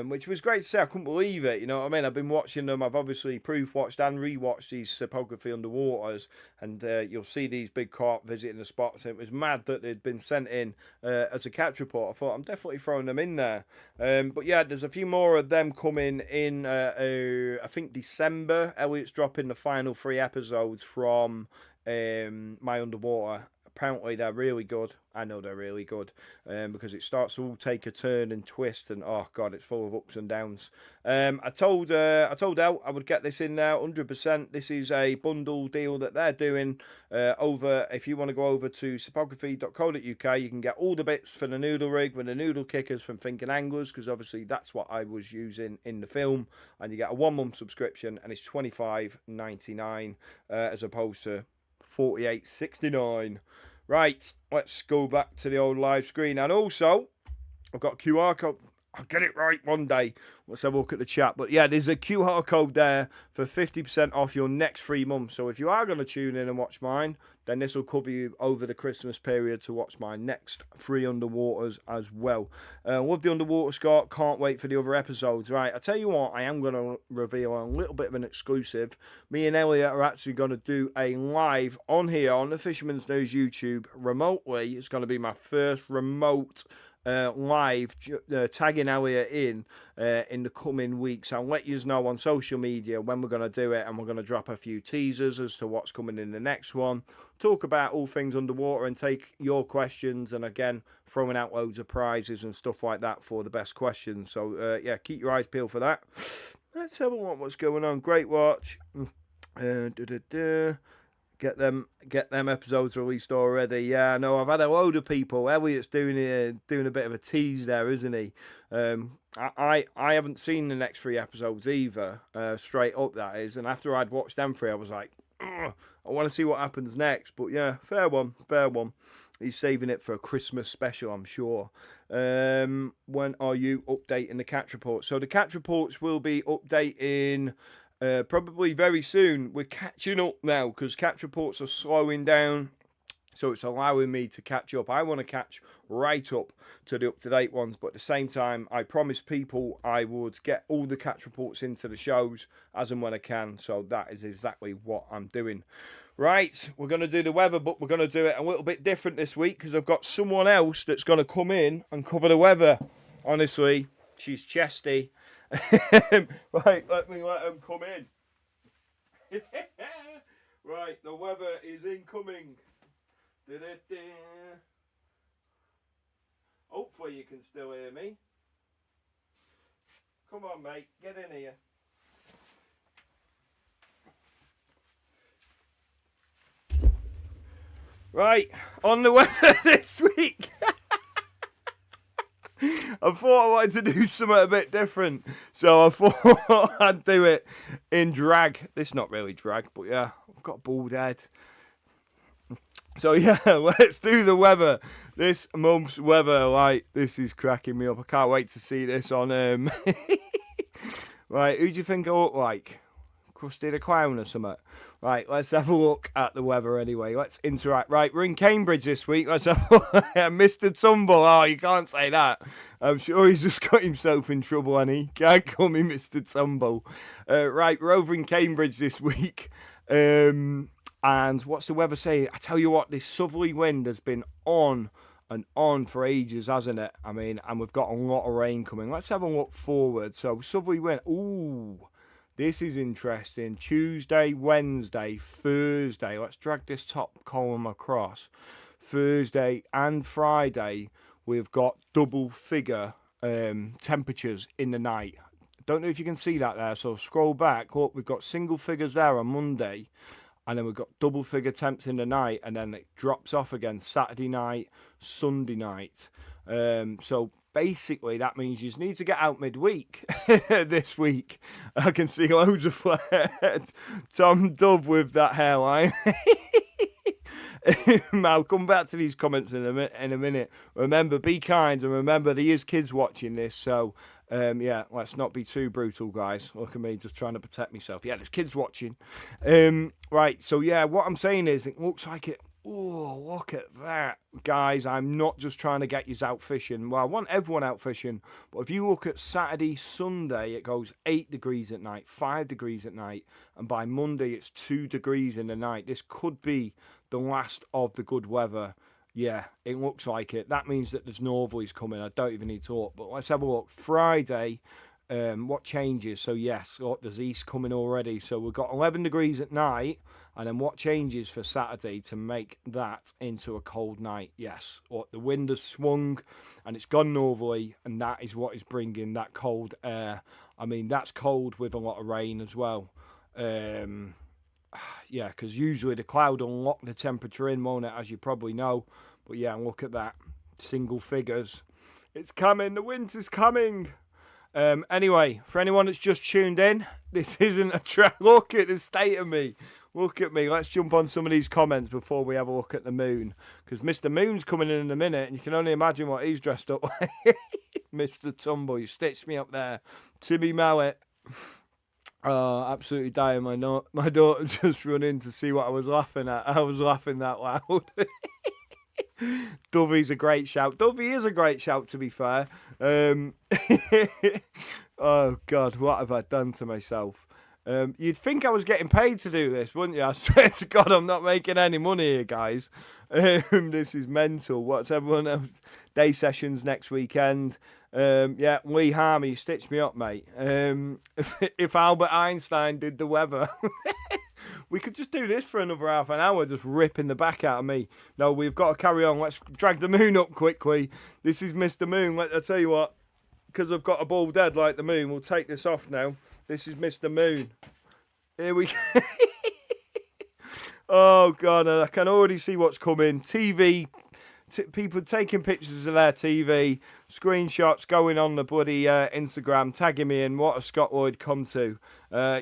which was great to see. I couldn't believe it, you know what I mean? I've been watching them. I've obviously proof-watched and re-watched these Topography Underwaters, and you'll see these big carp visiting the spots, and it was mad that they'd been sent in as a catch report. I thought, I'm definitely throwing them in there. But yeah, there's a few more of them coming in, I think December. Elliot's dropping the final 3 episodes from My Underwater. Apparently they're really good. I know they're really good because it starts to all take a turn and twist, and oh god, it's full of ups and downs. I told Elle I would get this in there 100%. This is a bundle deal that they're doing over. If you want to go over to topography.co.uk, you can get all the bits for the noodle rig with the noodle kickers from Thinking Anglers, because obviously that's what I was using in the film, and you get a 1-month subscription, and it's $25.99 as opposed to $48.69. Right, let's go back to the old live screen. And also, I've got a QR code. I'll get it right one day. Let's have a look at the chat. But yeah, there's a QR code there for 50% off your next 3 months. So if you are going to tune in and watch mine, then this will cover you over the Christmas period to watch my next 3 underwaters as well. Love the underwater, Scott. Can't wait for the other episodes. Right, I tell you what, I am going to reveal a little bit of an exclusive. Me and Elliot are actually going to do a live on here on the Fisherman's News YouTube remotely. It's going to be my first remote live, tagging Elliot in the coming weeks. I'll let you know on social media when we're going to do it, and we're going to drop a few teasers as to what's coming in the next one, talk about all things underwater, and take your questions, and again throwing out loads of prizes and stuff like that for the best questions. So yeah, keep your eyes peeled for that. Let's have a look what's going on. Great watch. Get them episodes released already. Yeah, no, I've had a load of people. Elliot's doing a bit of a tease there, isn't he? I haven't seen the next 3 episodes either. Straight up, that is. And after I'd watched them 3, I was like, I want to see what happens next. But yeah, fair one. He's saving it for a Christmas special, I'm sure. When are you updating the catch reports? So the catch reports will be updating probably very soon. We're catching up now because catch reports are slowing down, so it's allowing me to catch up. I want to catch right up to the up-to-date ones, but at the same time, I promised people I would get all the catch reports into the shows as and when I can, so that is exactly what I'm doing. Right, we're going to do the weather, but we're going to do it a little bit different this week because I've got someone else that's going to come in and cover the weather. Honestly, she's chesty. Right, let him come in. Right, the weather is incoming. Hopefully you can still hear me. Come on, mate, get in here. Right, on the weather this week. I thought I wanted to do something a bit different, so I thought I'd do it in drag. This is not really drag, but yeah, I've got a bald head. So yeah, let's do the weather. This month's weather, like, this is cracking me up. I can't wait to see this on Right, who do you think I look like? Krusty the Clown or something? Right, let's have a look at the weather anyway. Let's interact. Right, we're in Cambridge this week. Let's have a look. Mr. Tumble. Oh, you can't say that. I'm sure he's just got himself in trouble, and he can't call me Mr. Tumble. Right, we're over in Cambridge this week. And what's the weather saying? I tell you what, this southerly wind has been on and on for ages, hasn't it? I mean, and we've got a lot of rain coming. Let's have a look forward. So, southerly wind. Ooh. This is interesting. Tuesday, Wednesday, Thursday. Let's drag this top column across. Thursday and Friday, we've got double figure temperatures in the night. Don't know if you can see that there. So scroll back. Look, we've got single figures there on Monday. And then we've got double figure temps in the night. And then it drops off again Saturday night, Sunday night. So basically that means you just need to get out midweek this week. I can see loads of flares. Tom Dove with that hairline. I'll come back to these comments in a minute. Remember, be kind, and remember there is kids watching this, so yeah, let's not be too brutal, guys. Look at me just trying to protect myself. Yeah, there's kids watching. Right, so yeah, what I'm saying is it looks like it. Oh, look at that, guys. I'm not just trying to get you out fishing. Well, I want everyone out fishing, but if you look at Saturday, Sunday, it goes 8 degrees at night, 5 degrees at night, and by Monday it's 2 degrees in the night. This could be the last of the good weather. Yeah, it looks like it. That means that there's northerlies coming. I don't even need to look, but let's have a look. Friday, what changes? So yes, look, there's east coming already. So we've got 11 degrees at night, and then what changes for Saturday to make that into a cold night? Yes, look, the wind has swung, and it's gone northerly, and that is what is bringing that cold air. I mean, that's cold with a lot of rain as well. Yeah, because usually the cloud will lock the temperature in, won't it, as you probably know. But yeah, look at that. Single figures. It's coming. The winter's coming. Anyway, for anyone that's just tuned in, this isn't a track. Look at the state of me. Look at me. Let's jump on some of these comments before we have a look at the moon. Because Mr. Moon's coming in a minute, and you can only imagine what he's dressed up like. Mr. Tumble, you stitched me up there. Timmy Mallet. Oh, absolutely dying. My daughter just run in to see what I was laughing at. I was laughing that loud. Dovey's a great shout. Dovey is a great shout, to be fair. Oh, God, what have I done to myself? You'd think I was getting paid to do this, wouldn't you? I swear to God, I'm not making any money here, guys. This is mental. What's everyone else? Day sessions next weekend. Yeah, Lee Harmy, stitched me up, mate. If Albert Einstein did the weather, we could just do this for another half an hour, just ripping the back out of me. No, we've got to carry on. Let's drag the moon up quickly. This is Mr. Moon. I tell you what, because I've got a bald head like the moon, we'll take this off now. This is Mr. Moon. Here we go. Oh, God, I can already see what's coming. TV, people taking pictures of their TV, screenshots going on the bloody Instagram, tagging me in. What a Scott Lloyd come to.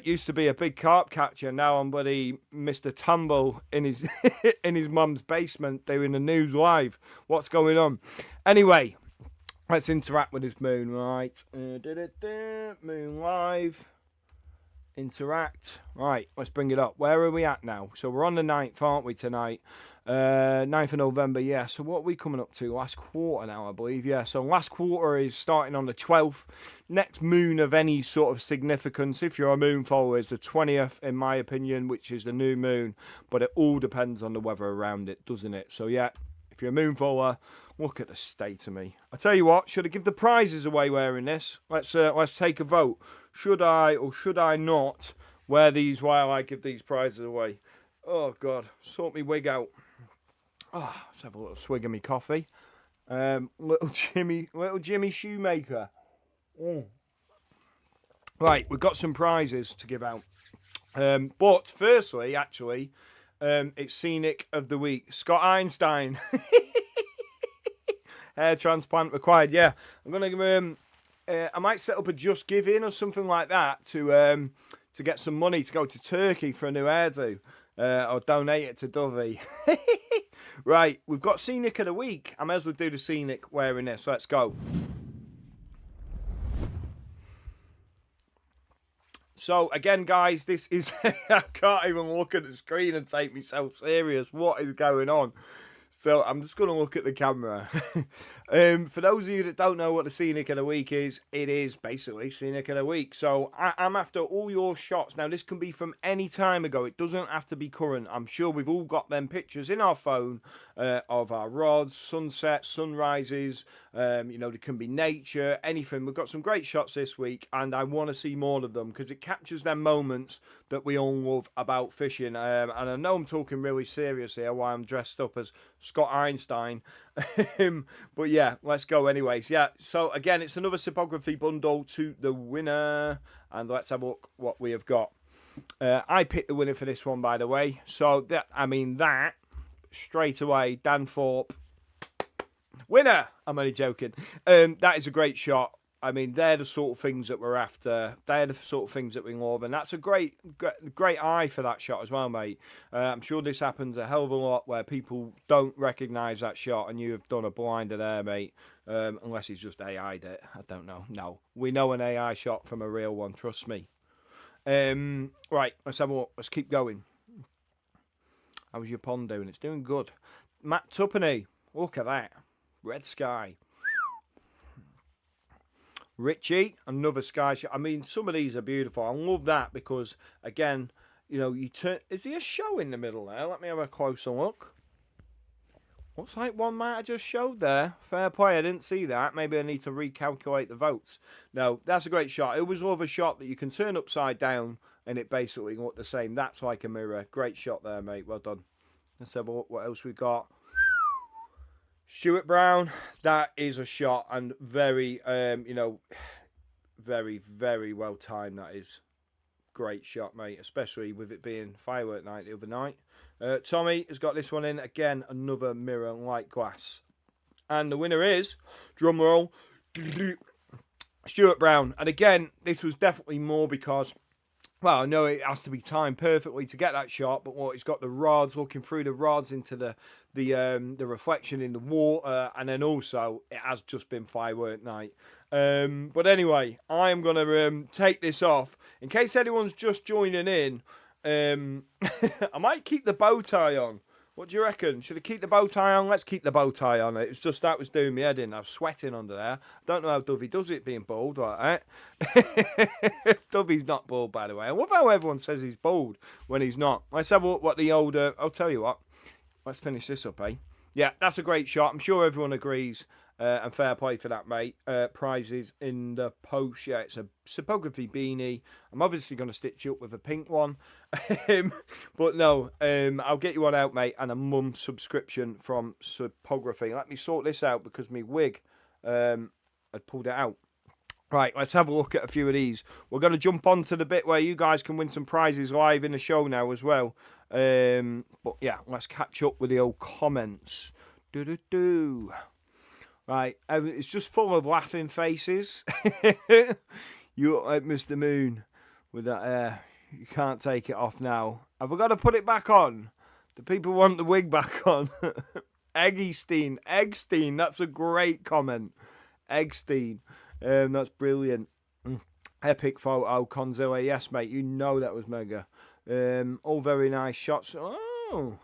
Used to be a big carp catcher. Now I'm bloody Mr. Tumble in his in his mum's basement doing the news live. What's going on? Anyway, let's interact with this moon, right? Moon live. Interact. Right, let's bring it up. Where are we at now? So we're on the 9th, aren't we, tonight? 9th of November, yeah. So what are we coming up to? Last quarter now, I believe. Yeah, so last quarter is starting on the 12th. Next moon of any sort of significance, if you're a moon follower, is the 20th, in my opinion, which is the new moon. But it all depends on the weather around it, doesn't it? So, yeah, if you're a moon follower, look at the state of me. I tell you what, should I give the prizes away wearing this? Let's take a vote. Should I or should I not wear these while I give these prizes away? Oh, God. Sort me wig out. Oh, let's have a little swig of me coffee. Little Jimmy Shoemaker. Right, we've got some prizes to give out. But firstly, actually, it's Scenic of the Week. Scott Einstein. Hair transplant required. Yeah, I'm going to give him... I might set up a Just Giving or something like that to get some money to go to Turkey for a new hairdo, or donate it to Dovey. Right, we've got Scenic of the Week. I may as well do the Scenic wearing this. Let's go. So again, guys, this is I can't even look at the screen and take myself serious. What is going on? So I'm just going to look at the camera. For those of you that don't know what the Scenic of the Week is, it is basically Scenic of the Week. So I'm after all your shots. Now, this can be from any time ago. It doesn't have to be current. I'm sure we've all got them pictures in our phone of our rods, sunsets, sunrises. You know, there can be nature, anything. We've got some great shots this week, and I want to see more of them because it captures them moments that we all love about fishing. And I know I'm talking really serious here while I'm dressed up as Scott Einstein. But yeah, let's go anyways. Yeah, so again, it's another Sipography bundle to the winner. And let's have a look what we have got. I picked the winner for this one, by the way. So, that straight away, Dan Thorpe. Winner! I'm only joking. That is a great shot. I mean, they're the sort of things that we're after. They're the sort of things that we love, and that's a great eye for that shot as well, mate. I'm sure this happens a hell of a lot where people don't recognise that shot, and you have done a blinder there, mate. Unless he's just AI'd it. I don't know. No, we know an AI shot from a real one. Trust me. Right, let's have a look. Let's keep going. How's your pond doing? It's doing good. Matt Tuppenny, look at that. Red sky. Richie, another sky shot. I mean, some of these are beautiful. I love that because, again, you know, you turn... Is there a show in the middle there? Let me have a closer look. Looks like one might have just showed there. Fair play, I didn't see that. Maybe I need to recalculate the votes. No, that's a great shot. It was love a shot that you can turn upside down and it basically looked the same. That's like a mirror. Great shot there, mate. Well done. Let's have a look what else we got. Stuart Brown, that is a shot and very, you know, very, very well timed. That is great shot, mate, especially with it being firework night the other night. Tommy has got this one in again, another mirror like glass, and the winner is, drum roll, Stuart Brown. And again, this was definitely more because, well, I know it has to be timed perfectly to get that shot, but what, he's got the rods, looking through the rods into the reflection in the water, and then also it has just been firework night. But anyway, I am going to take this off. In case anyone's just joining in, I might keep the bow tie on. What do you reckon? Should I keep the bow tie on? Let's keep the bow tie on. It's just that was doing me head in. I was sweating under there. I don't know how Dovey does it being bald like that. Dovey's not bald, by the way. I love how everyone says he's bald when he's not. Let's have a look what the older... I'll tell you what. Let's finish this up, eh? Yeah, that's a great shot. I'm sure everyone agrees. And fair play for that, mate. Prizes in the post. Yeah, it's a typography beanie. I'm obviously going to stitch you up with a pink one. But no, I'll get you one out, mate. And a month subscription from typography. Let me sort this out because my wig, I'd pulled it out. Right, let's have a look at a few of these. We're going to jump on to the bit where you guys can win some prizes live in the show now as well. But yeah, let's catch up with the old comments. Right, it's just full of laughing faces. You look like Mr. Moon with that hair. You can't take it off now. Have I got to put it back on? Do people want the wig back on? Eggstein, that's a great comment. Eggstein, that's brilliant. Epic photo, Conzilla. Yes, mate, you know that was mega. All very nice shots. Oh.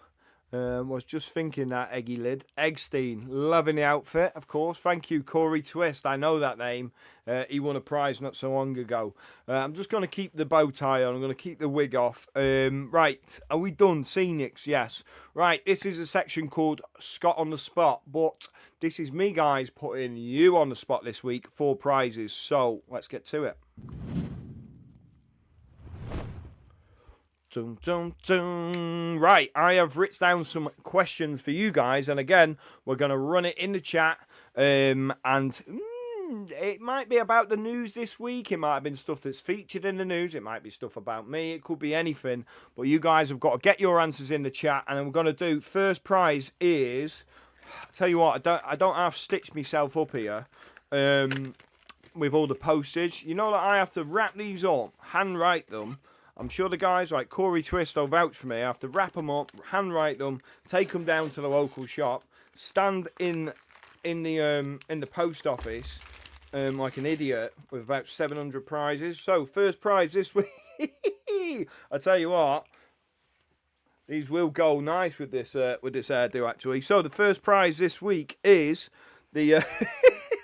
Was just thinking that, Eggy Lid. Eggstein, loving the outfit, of course. Thank you, Corey Twist. I know that name. He won a prize not so long ago. I'm just going to keep the bow tie on. I'm going to keep the wig off. Right, are we done? Scenics, yes. Right, this is a section called Scott on the Spot, but this is me, guys, putting you on the spot this week for prizes. So, let's get to it. Dun, dun, dun. Right, I have written down some questions for you guys, and again, we're going to run it in the chat, and it might be about the news this week, it might have been stuff that's featured in the news, it might be stuff about me, it could be anything, but you guys have got to get your answers in the chat, and I'm going to do, first prize is, I'll tell you what, I don't have stitched myself up here, with all the postage. You know that I have to wrap these up, handwrite them. I'm sure the guys like Corey Twist will vouch for me. I have to wrap them up, handwrite them, take them down to the local shop, stand in the post office like an idiot with about 700 prizes. So first prize this week, I tell you what, these will go nice with this hairdo actually. So the first prize this week is the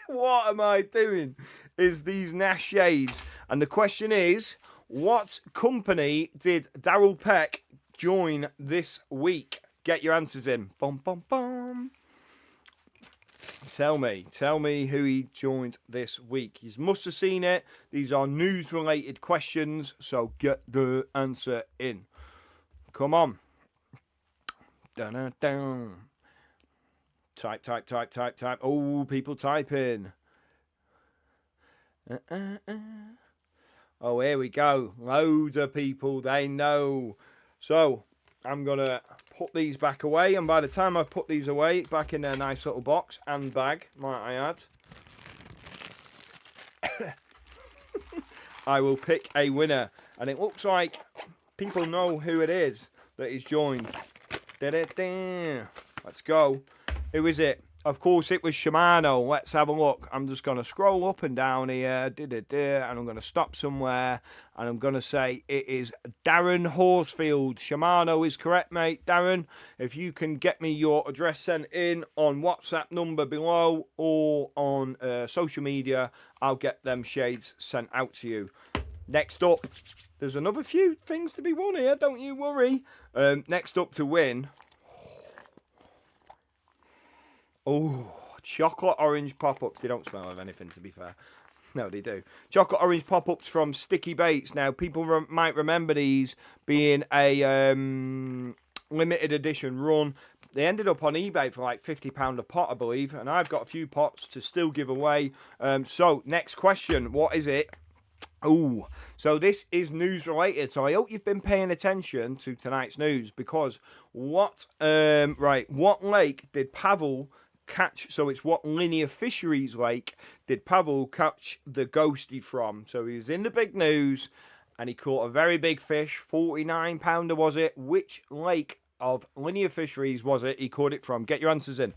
what am I doing? Is these Nash shades, and the question is, what company did Daryl Peck join this week? Get your answers in. Bum, bum, bum. Tell me who he joined this week. You must have seen it. These are news-related questions, so get the answer in. Come on. Dun-dun-dun. Type. Oh, people typing. Oh, here we go. Loads of people, they know. So, I'm going to put these back away. And by the time I've put these away, back in their nice little box and bag, might I add, I will pick a winner. And it looks like people know who it is that is joined. Let's go. Who is it? Of course, it was Shimano. Let's have a look. I'm just going to scroll up and down here. And I'm going to stop somewhere. And I'm going to say it is Darren Horsfield. Shimano is correct, mate. Darren, if you can get me your address sent in on WhatsApp number below or on social media, I'll get them shades sent out to you. Next up, there's another few things to be won here. Don't you worry. Next up to win... Oh, chocolate orange pop-ups. They don't smell of anything, to be fair. No, they do. Chocolate orange pop-ups from Sticky Baits. Now, people might remember these being a limited edition run. They ended up on eBay for like £50 a pot, I believe. And I've got a few pots to still give away. So, next question. What is it? Oh, so this is news related. So I hope you've been paying attention to tonight's news, because what lake did Pavel catch? So it's what linear fisheries lake did Pavel catch the ghostie from? So he was in the big news and he caught a very big fish, 49-pounder was it? Which lake of linear fisheries was it he caught it from? Get your answers in.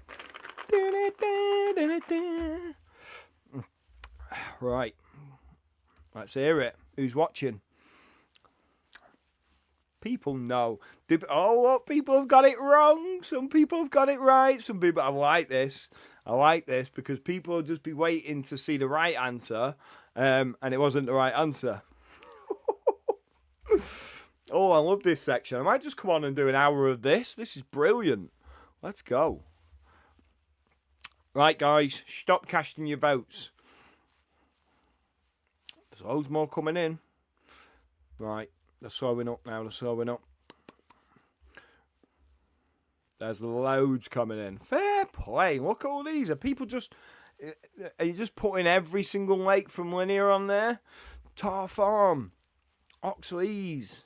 Right. Let's hear it. Who's watching? People know. Oh, what? People have got it wrong. Some people have got it right. Some people... I like this. I like this because people will just be waiting to see the right answer. And it wasn't the right answer. Oh, I love this section. I might just come on and do an hour of this. This is brilliant. Let's go. Right, guys. Stop casting your votes. There's loads more coming in. Right, they're slowing up now, they're slowing up. There's loads coming in. Fair play. Look at all these. Are people just... Are you just putting every single lake from Linear on there? Tar Farm. Oxleys.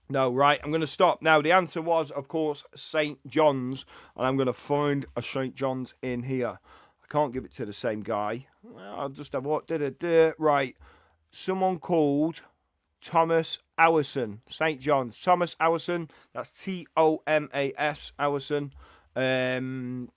No, right, I'm going to stop. Now, the answer was, of course, St. John's. And I'm going to find a St. John's in here. Can't give it to the same guy. I'll just have what did it. Right. Someone called Thomas Allison. St. John's. Thomas Allison. That's Thomas Allison.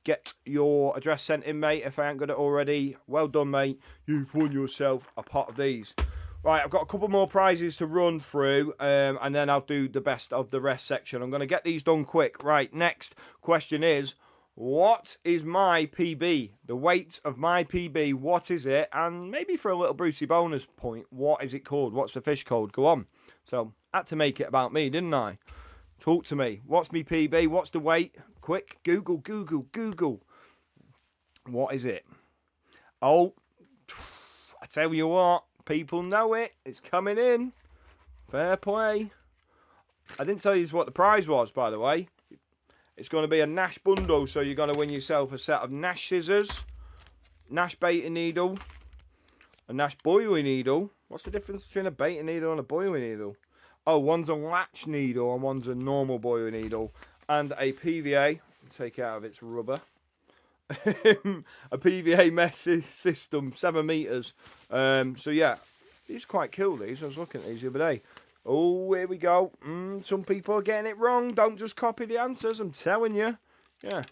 Get your address sent in, mate, if I ain't got it already. Well done, mate. You've won yourself a pot of these. Right, I've got a couple more prizes to run through, and then I'll do the best of the rest section. I'm going to get these done quick. Right, next question is, what is my PB? The weight of my PB, what is it? And maybe for a little Brucey bonus point, what is it called? What's the fish called? Go on. So, had to make it about me, didn't I? Talk to me. What's my PB? What's the weight? Quick, Google, Google, Google. What is it? Oh, I tell you what, people know it. It's coming in. Fair play. I didn't tell you what the prize was, by the way. It's going to be a Nash bundle, so you're going to win yourself a set of Nash scissors, Nash baiting needle, a Nash boiling needle. What's the difference between a baiting needle and a boiling needle? Oh, one's a latch needle and one's a normal boiling needle. And a PVA, take it out of its rubber. A PVA mesh system, 7 meters. So yeah, these are quite cool, these. I was looking at these the other day. Oh, here we go. Some people are getting it wrong. Don't just copy the answers, I'm telling you. Yeah.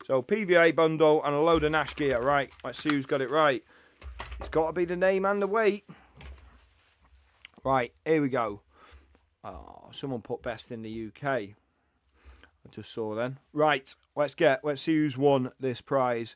So, PVA bundle and a load of Nash gear. Right, let's see who's got it right. It's got to be the name and the weight. Right, here we go. Oh, someone put best in the UK. I just saw then. Right, let's see who's won this prize.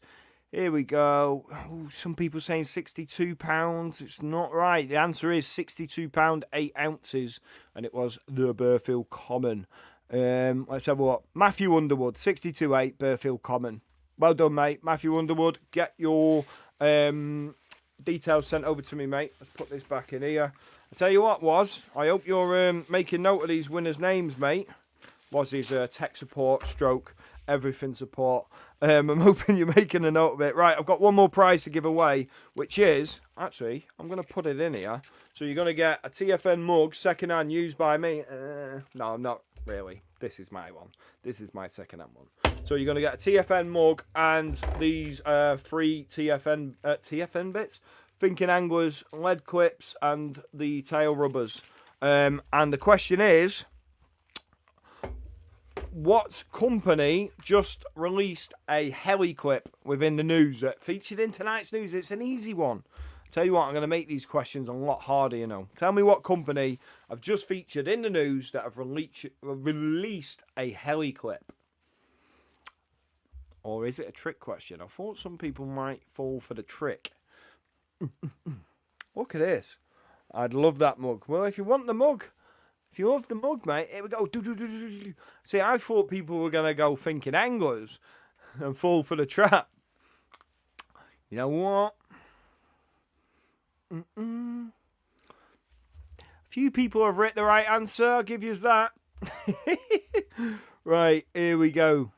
Here we go. Ooh, some people saying £62. It's not right. The answer is £62, 8 ounces. And it was the Burfield Common. Let's have a look. Matthew Underwood, 62.8 Burfield Common. Well done, mate. Matthew Underwood, get your details sent over to me, mate. Let's put this back in here. I tell you what, I hope you're making note of these winners' names, mate. His tech support, stroke, everything support. I'm hoping you're making a note of it. Right, I've got one more prize to give away, which is, actually, I'm going to put it in here. So you're going to get a TFN mug, second-hand, used by me. No, I'm not. really. This is my one. This is my second-hand one. So you're going to get a TFN mug and these 3 TFN bits. Thinking Anglers, lead clips, and the tail rubbers. And the question is, what company just released a heli clip within the news that featured in tonight's news? It's an easy one. Tell you what, I'm going to make these questions a lot harder, you know. Tell me what company have just featured in the news that have released a heli clip. Or is it a trick question? I thought some people might fall for the trick. Look at this. I'd love that mug. Well, if you want the mug, if you love the mug, mate, here we go. See, I thought people were going to go Thinking Anglers and fall for the trap. You know what? A few people have written the right answer. I'll give you that. Right, here we go.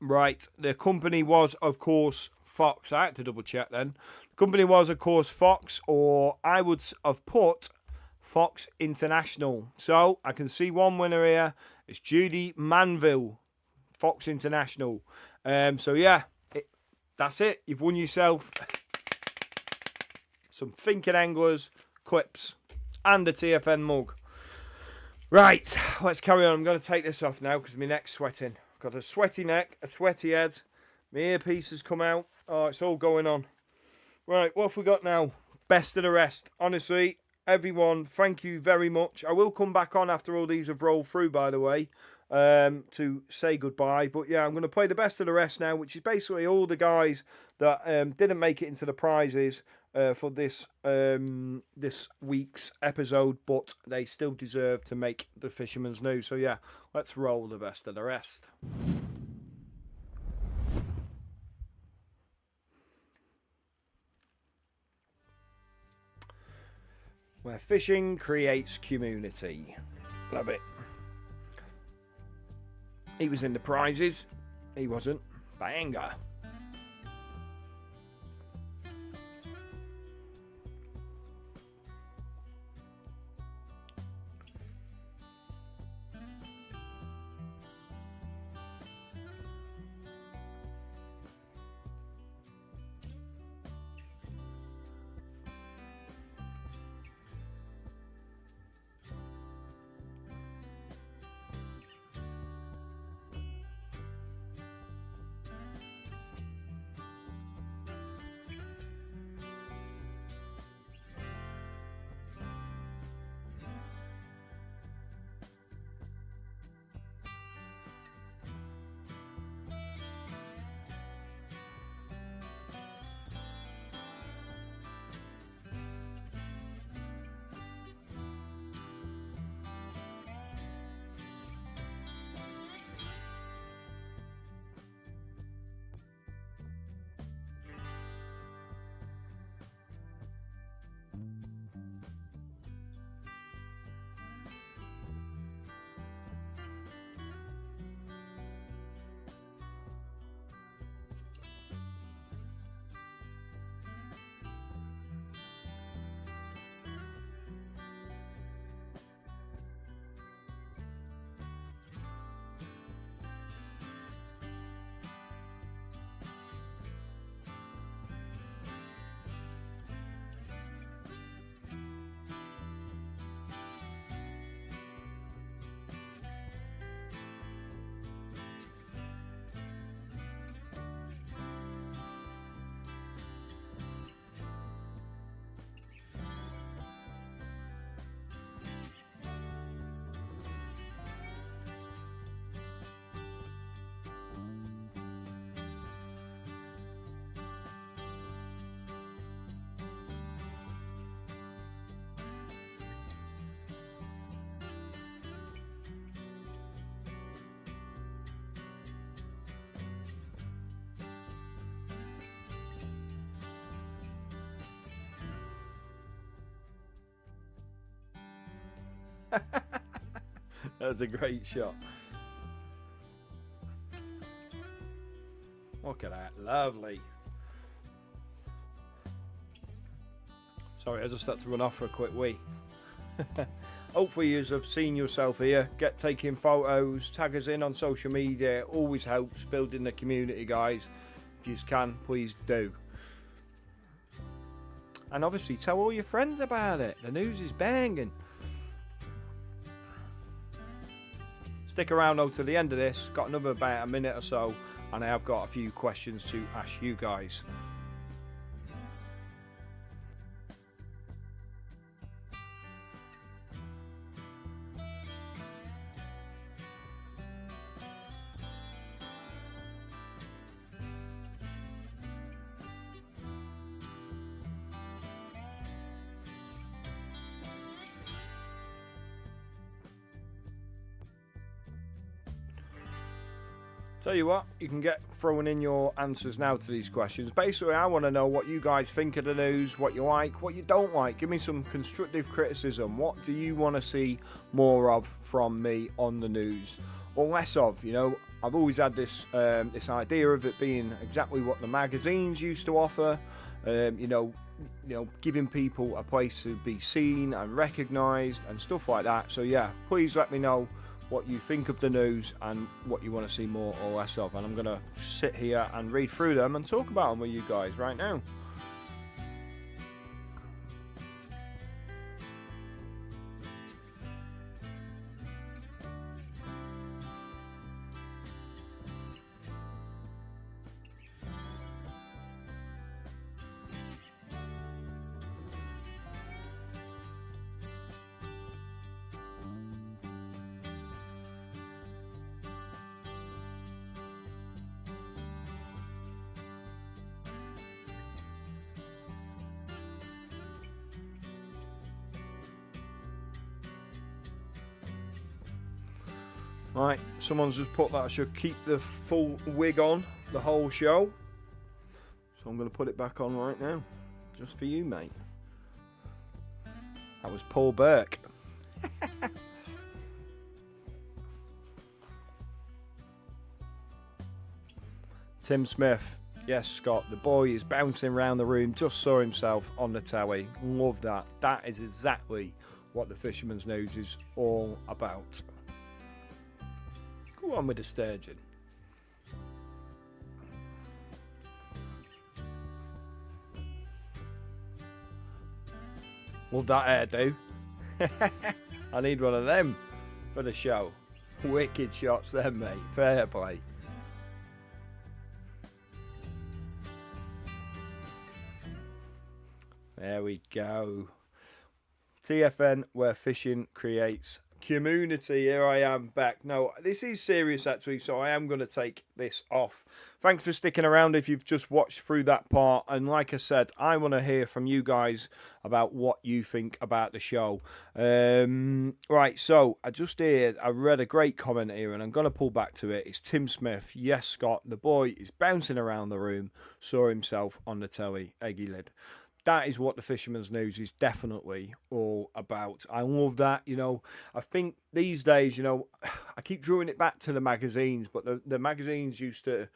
Right, the company was, of course, Fox. I had to double check then. The company was, of course, Fox, or I would have put Fox International. So I can see one winner here. It's Judy Manville, Fox International. So yeah, that's it. You've won yourself some Thinking Anglers clips and a TFN mug. Right, let's carry on. I'm going to take this off now because my neck's sweating. I've got a sweaty neck, a sweaty head. My earpiece has come out. Oh, it's all going on. Right, what have we got now? Best of the rest. Honestly, everyone, thank you very much. I will come back on after all these have rolled through, by the way, to say goodbye. But yeah, I'm going to play the best of the rest now, which is basically all the guys that didn't make it into the prizes for this this week's episode, but they still deserve to make the Fisherman's News. So yeah, let's roll the best of the rest. Where fishing creates community. Love it. He was in the prizes. He wasn't. Banger. That was a great shot. Look at that. Lovely. Sorry, I just had to run off for a quick wee. hopefully you have seen yourself here. Get taking photos, tag us in on social media. It always helps building the community, guys. If you can, please do. And obviously tell all your friends about it. The news is banging. Stick around though to the end of this. Got another about a minute or so, and I have got a few questions to ask you guys. Tell you what, you can get throwing in your answers now to these questions. Basically, I want to know what you guys think of the news, what you like, what you don't like. Give me some constructive criticism. What do you want to see more of from me on the news, or less of? You know, I've always had this this idea of it being exactly what the magazines used to offer. You know, giving people a place to be seen and recognised and stuff like that. So yeah, please let me know what you think of the news and what you want to see more or less of, and I'm going to sit here and read through them and talk about them with you guys right now. Right, someone's just put that I should keep the full wig on the whole show. So I'm going to put it back on right now. Just for you, mate. That was Paul Burke. Tim Smith. Yes, Scott, the boy is bouncing around the room. Just saw himself on the telly. Love that. That is exactly what the Fisherman's News is all about. Go on with the sturgeon. Love that hairdo. I need one of them for the show. Wicked shots then, mate. Fair play. There we go. TFN, where fishing creates community. Here I am back. No, this is serious actually, so I am going to take this off. Thanks for sticking around if you've just watched through that part, and like I said, I want to hear from you guys about what you think about the show. Right, so I read a great comment here, and I'm going to pull back to it. It's Tim Smith. Yes, Scott, the boy is bouncing around the room, saw himself on the telly, eggy lid. That is what the Fisherman's News is definitely all about. I love that. You know, I think these days, you know, I keep drawing it back to the magazines, but the magazines used to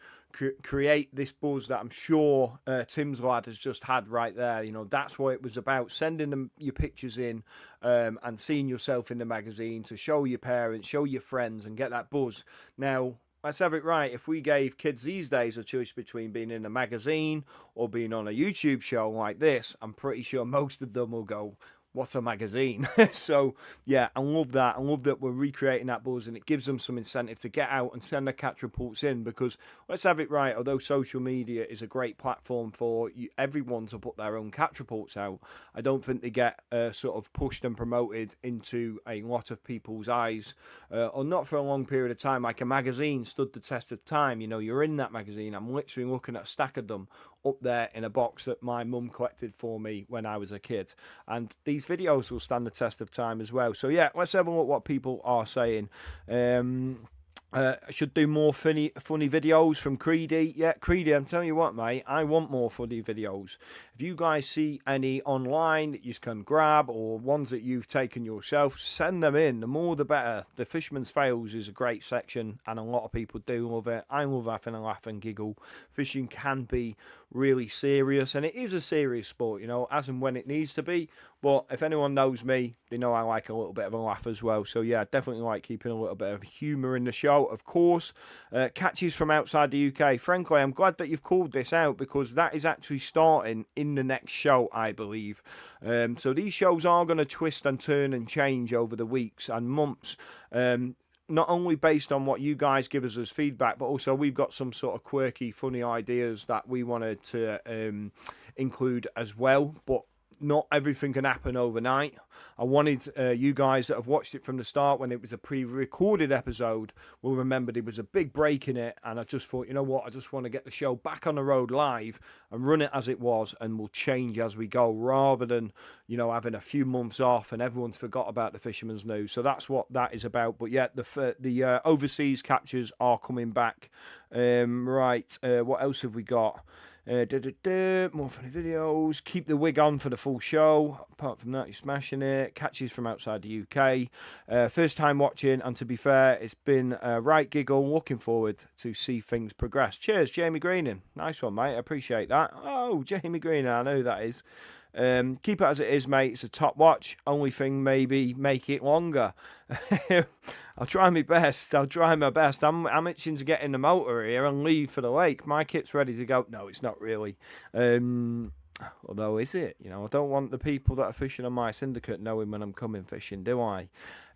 create this buzz that I'm sure Tim's lad has just had right there. You know, that's what it was about, sending them your pictures in and seeing yourself in the magazine to show your parents, show your friends, and get that buzz. Now, let's have it right. If we gave kids these days a choice between being in a magazine or being on a YouTube show like this, I'm pretty sure most of them will go, what's a magazine? So, yeah, I love that. I love that we're recreating that buzz, and it gives them some incentive to get out and send their catch reports in, because let's have it right, although social media is a great platform for everyone to put their own catch reports out, I don't think they get sort of pushed and promoted into a lot of people's eyes, or not for a long period of time. Like a magazine stood the test of time. You know, you're in that magazine. I'm literally looking at a stack of them up there in a box that my mum collected for me when I was a kid, and these videos will stand the test of time as well. So yeah, let's have a look what people are saying. I should do more funny videos from Creedy. Yeah, Creedy, I'm telling you what, mate, I want more funny videos. If you guys see any online that you can grab, or ones that you've taken yourself, send them in. The more the better. The Fisherman's Fails is a great section, and a lot of people do love it. I love having a laugh and giggle. Fishing can be really serious, and it is a serious sport, you know, as and when it needs to be. But if anyone knows me, they know I like a little bit of a laugh as well. So yeah, definitely like keeping a little bit of humour in the show. Of course, catches from outside the UK. Frankly, I'm glad that you've called this out because that is actually starting in the next show, I believe. So these shows are going to twist and turn and change over the weeks and months. Not only based on what you guys give us as feedback, but also we've got some sort of quirky, funny ideas that we wanted to include as well. But not everything can happen overnight. I wanted you guys that have watched it from the start when it was a pre-recorded episode will remember there was a big break in it, and I just thought, you know what, I just want to get the show back on the road live and run it as it was, and we'll change as we go rather than, you know, having a few months off and everyone's forgot about the Fisherman's News. So that's what that is about. But yeah, the overseas captures are coming back. Right, what else have we got? More funny videos. Keep the wig on for the full show. Apart from that, you're smashing it. Catches from outside the UK. First time watching, and to be fair, it's been a right giggle. Looking forward to see things progress. Cheers, Jamie Greening. Nice one, mate. I appreciate that. Oh, Jamie Greening, I know who that is. Keep it as it is, mate. It's a top watch. Only thing, maybe make it longer. I'll try my best. I'm itching to get in the motor here and leave for the lake. My kit's ready to go. No, it's not really. Although, is it? You know, I don't want the people that are fishing on my syndicate knowing when I'm coming fishing, do I?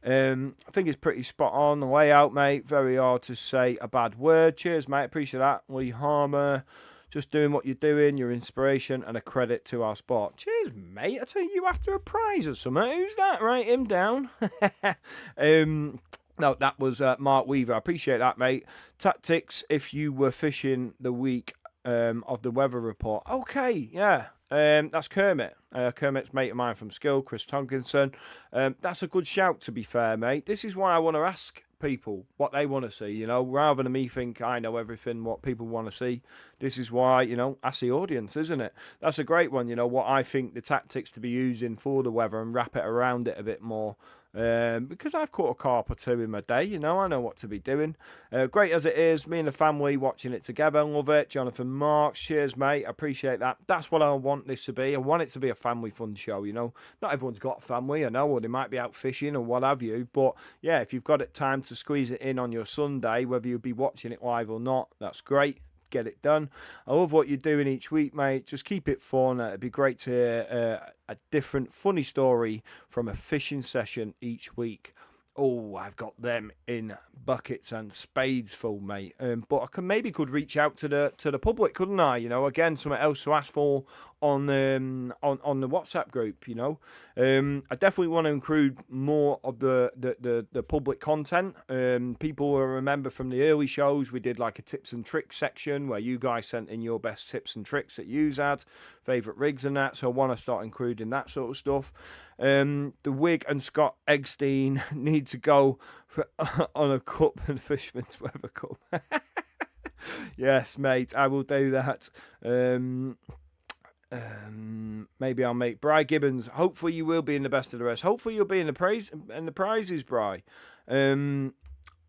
I think it's pretty spot on. The layout, mate. Very hard to say a bad word. Cheers, mate. Appreciate that. Lee Harmer. Just doing what you're doing, your inspiration, and a credit to our sport. Cheers, mate. I tell you after a prize or something. Who's that? Write him down. No, that was Mark Weaver. I appreciate that, mate. Tactics if you were fishing the week of the weather report. Okay, yeah. That's Kermit. Kermit's mate of mine from Skill, Chris Tonkinson. That's a good shout, to be fair, mate. This is why I want to ask people what they want to see, you know, rather than me think I know everything what people want to see. This is why, you know, ask the audience, isn't it? That's a great one, you know, what I think the tactics to be using for the weather and wrap it around it a bit more. Because I've caught a carp or two in my day, you know, I know what to be doing. Great as it is, me and the family watching it together, love it. Jonathan Marks, cheers, mate, I appreciate that. That's what I want this to be. I want it to be a family fun show, you know. Not everyone's got family, I know, or they might be out fishing or what have you, but yeah, if you've got it time to squeeze it in on your Sunday, whether you'll be watching it live or not, that's great. Get it done. I love what you're doing each week, mate. Just keep it fun. It'd be great to hear a different funny story from a fishing session each week. Oh, I've got them in buckets and spades full, mate. But I could reach out to the public, couldn't I? You know, again, something else to ask for on the WhatsApp group. You know, I definitely want to include more of the public content. People will remember from the early shows we did like a tips and tricks section where you guys sent in your best tips and tricks that you had, favourite rigs and that. So I want to start including that sort of stuff. The Wig and Scott Eggstein need to go on a cup and Fisherman's Weather Cup. Yes, mate, I will do that. Maybe I'll make Bri Gibbons. Hopefully you will be in the best of the rest. Hopefully you'll be in the prizes, Bri.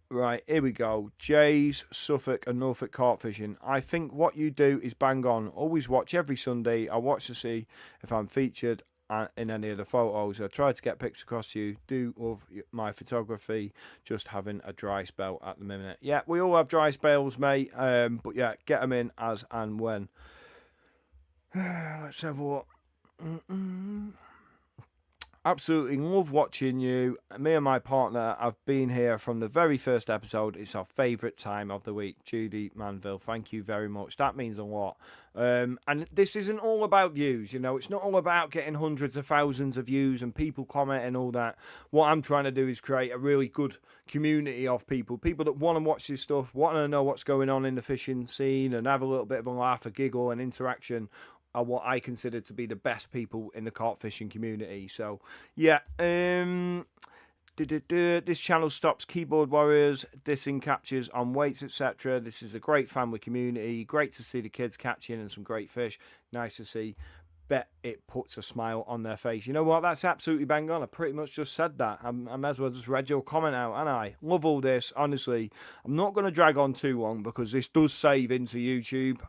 Right, here we go. Jays, Suffolk and Norfolk carp fishing. I think what you do is bang on. Always watch every Sunday. I watch to see if I'm featured in any of the photos. I try to get pics across to you. Do love my photography. Just having a dry spell at the minute. Yeah, we all have dry spells, mate. But yeah, get them in as and when. Let's have a look. Absolutely love watching you. Me and my partner have been here from the very first episode. It's our favourite time of the week. Judy Manville, thank you very much. That means a lot. And this isn't all about views, you know. It's not all about getting hundreds of thousands of views and people comment and all that. What I'm trying to do is create a really good community of people that want to watch this stuff, want to know what's going on in the fishing scene and have a little bit of a laugh, a giggle and interaction are what I consider to be the best people in the carp fishing community. So, yeah. This channel stops keyboard warriors, dissing captures on weights, etc. This is a great family community. Great to see the kids catching and some great fish. Nice to see. Bet it puts a smile on their face. You know what? That's absolutely bang on. I pretty much just said that. I may as well just read your comment out, and I love all this. Honestly, I'm not going to drag on too long because this does save into YouTube.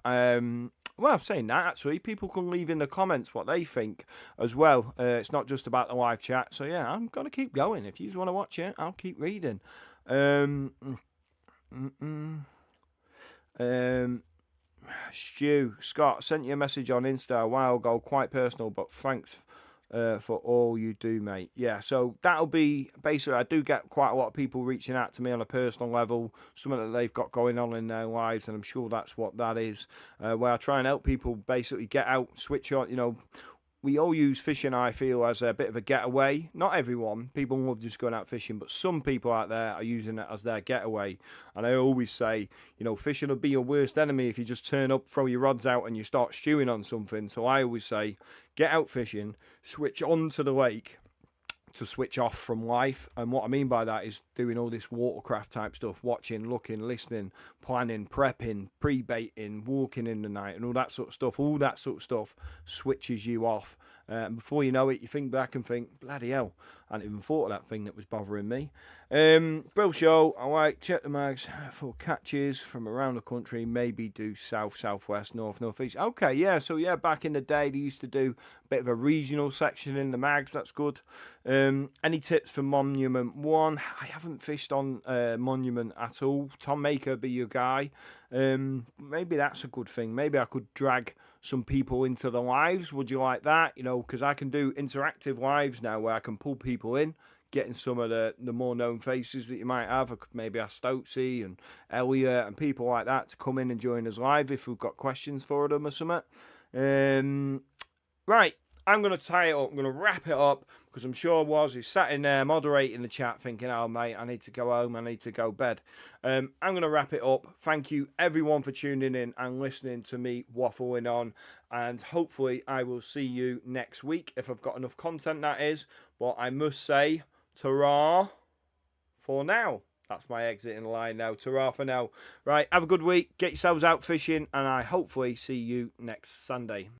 Well, saying that, actually, people can leave in the comments what they think as well. It's not just about the live chat. So, yeah, I'm going to keep going. If you want to watch it, I'll keep reading. Stu, Scott, sent you a message on Insta a while ago, quite personal, but thanks for all you do, mate. Yeah, so that'll be basically, I do get quite a lot of people reaching out to me on a personal level, something that they've got going on in their lives, and I'm sure that's what that is, where I try and help people basically get out, switch on, we all use fishing, I feel, as a bit of a getaway. Not everyone. People love just going out fishing, but some people out there are using it as their getaway. And I always say, fishing will be your worst enemy if you just turn up, throw your rods out, and you start stewing on something. So I always say, get out fishing, switch on to the lake to switch off from life. And what I mean by that is doing all this watercraft type stuff, watching, looking, listening, planning, prepping, pre-baiting, walking in the night, and all that sort of stuff. All that sort of stuff switches you off. And before you know it, you think back and think, bloody hell, I hadn't even thought of that thing that was bothering me. Brill show, I like, check the mags for catches from around the country, maybe do south, southwest, north, northeast. Okay, yeah, so yeah, back in the day, they used to do a bit of a regional section in the mags, that's good. Any tips for Monument 1? I haven't fished on Monument at all. Tom Maker be your guy. Maybe that's a good thing. Maybe I could drag some people into the lives. Would you like that? Because I can do interactive lives now where I can pull people in, getting some of the more known faces that you might have. I could maybe ask Stokesy and Elliot and people like that to come in and join us live if we've got questions for them or something. Right, I'm going to tie it up. I'm going to wrap it up because I'm sure he's sat in there moderating the chat thinking, oh, mate, I need to go home. I need to go bed. I'm going to wrap it up. Thank you, everyone, for tuning in and listening to me waffling on. And hopefully I will see you next week if I've got enough content, that is. But I must say, ta-ra for now. That's my exiting line now. Ta-ra for now. Right, have a good week. Get yourselves out fishing. And I hopefully see you next Sunday.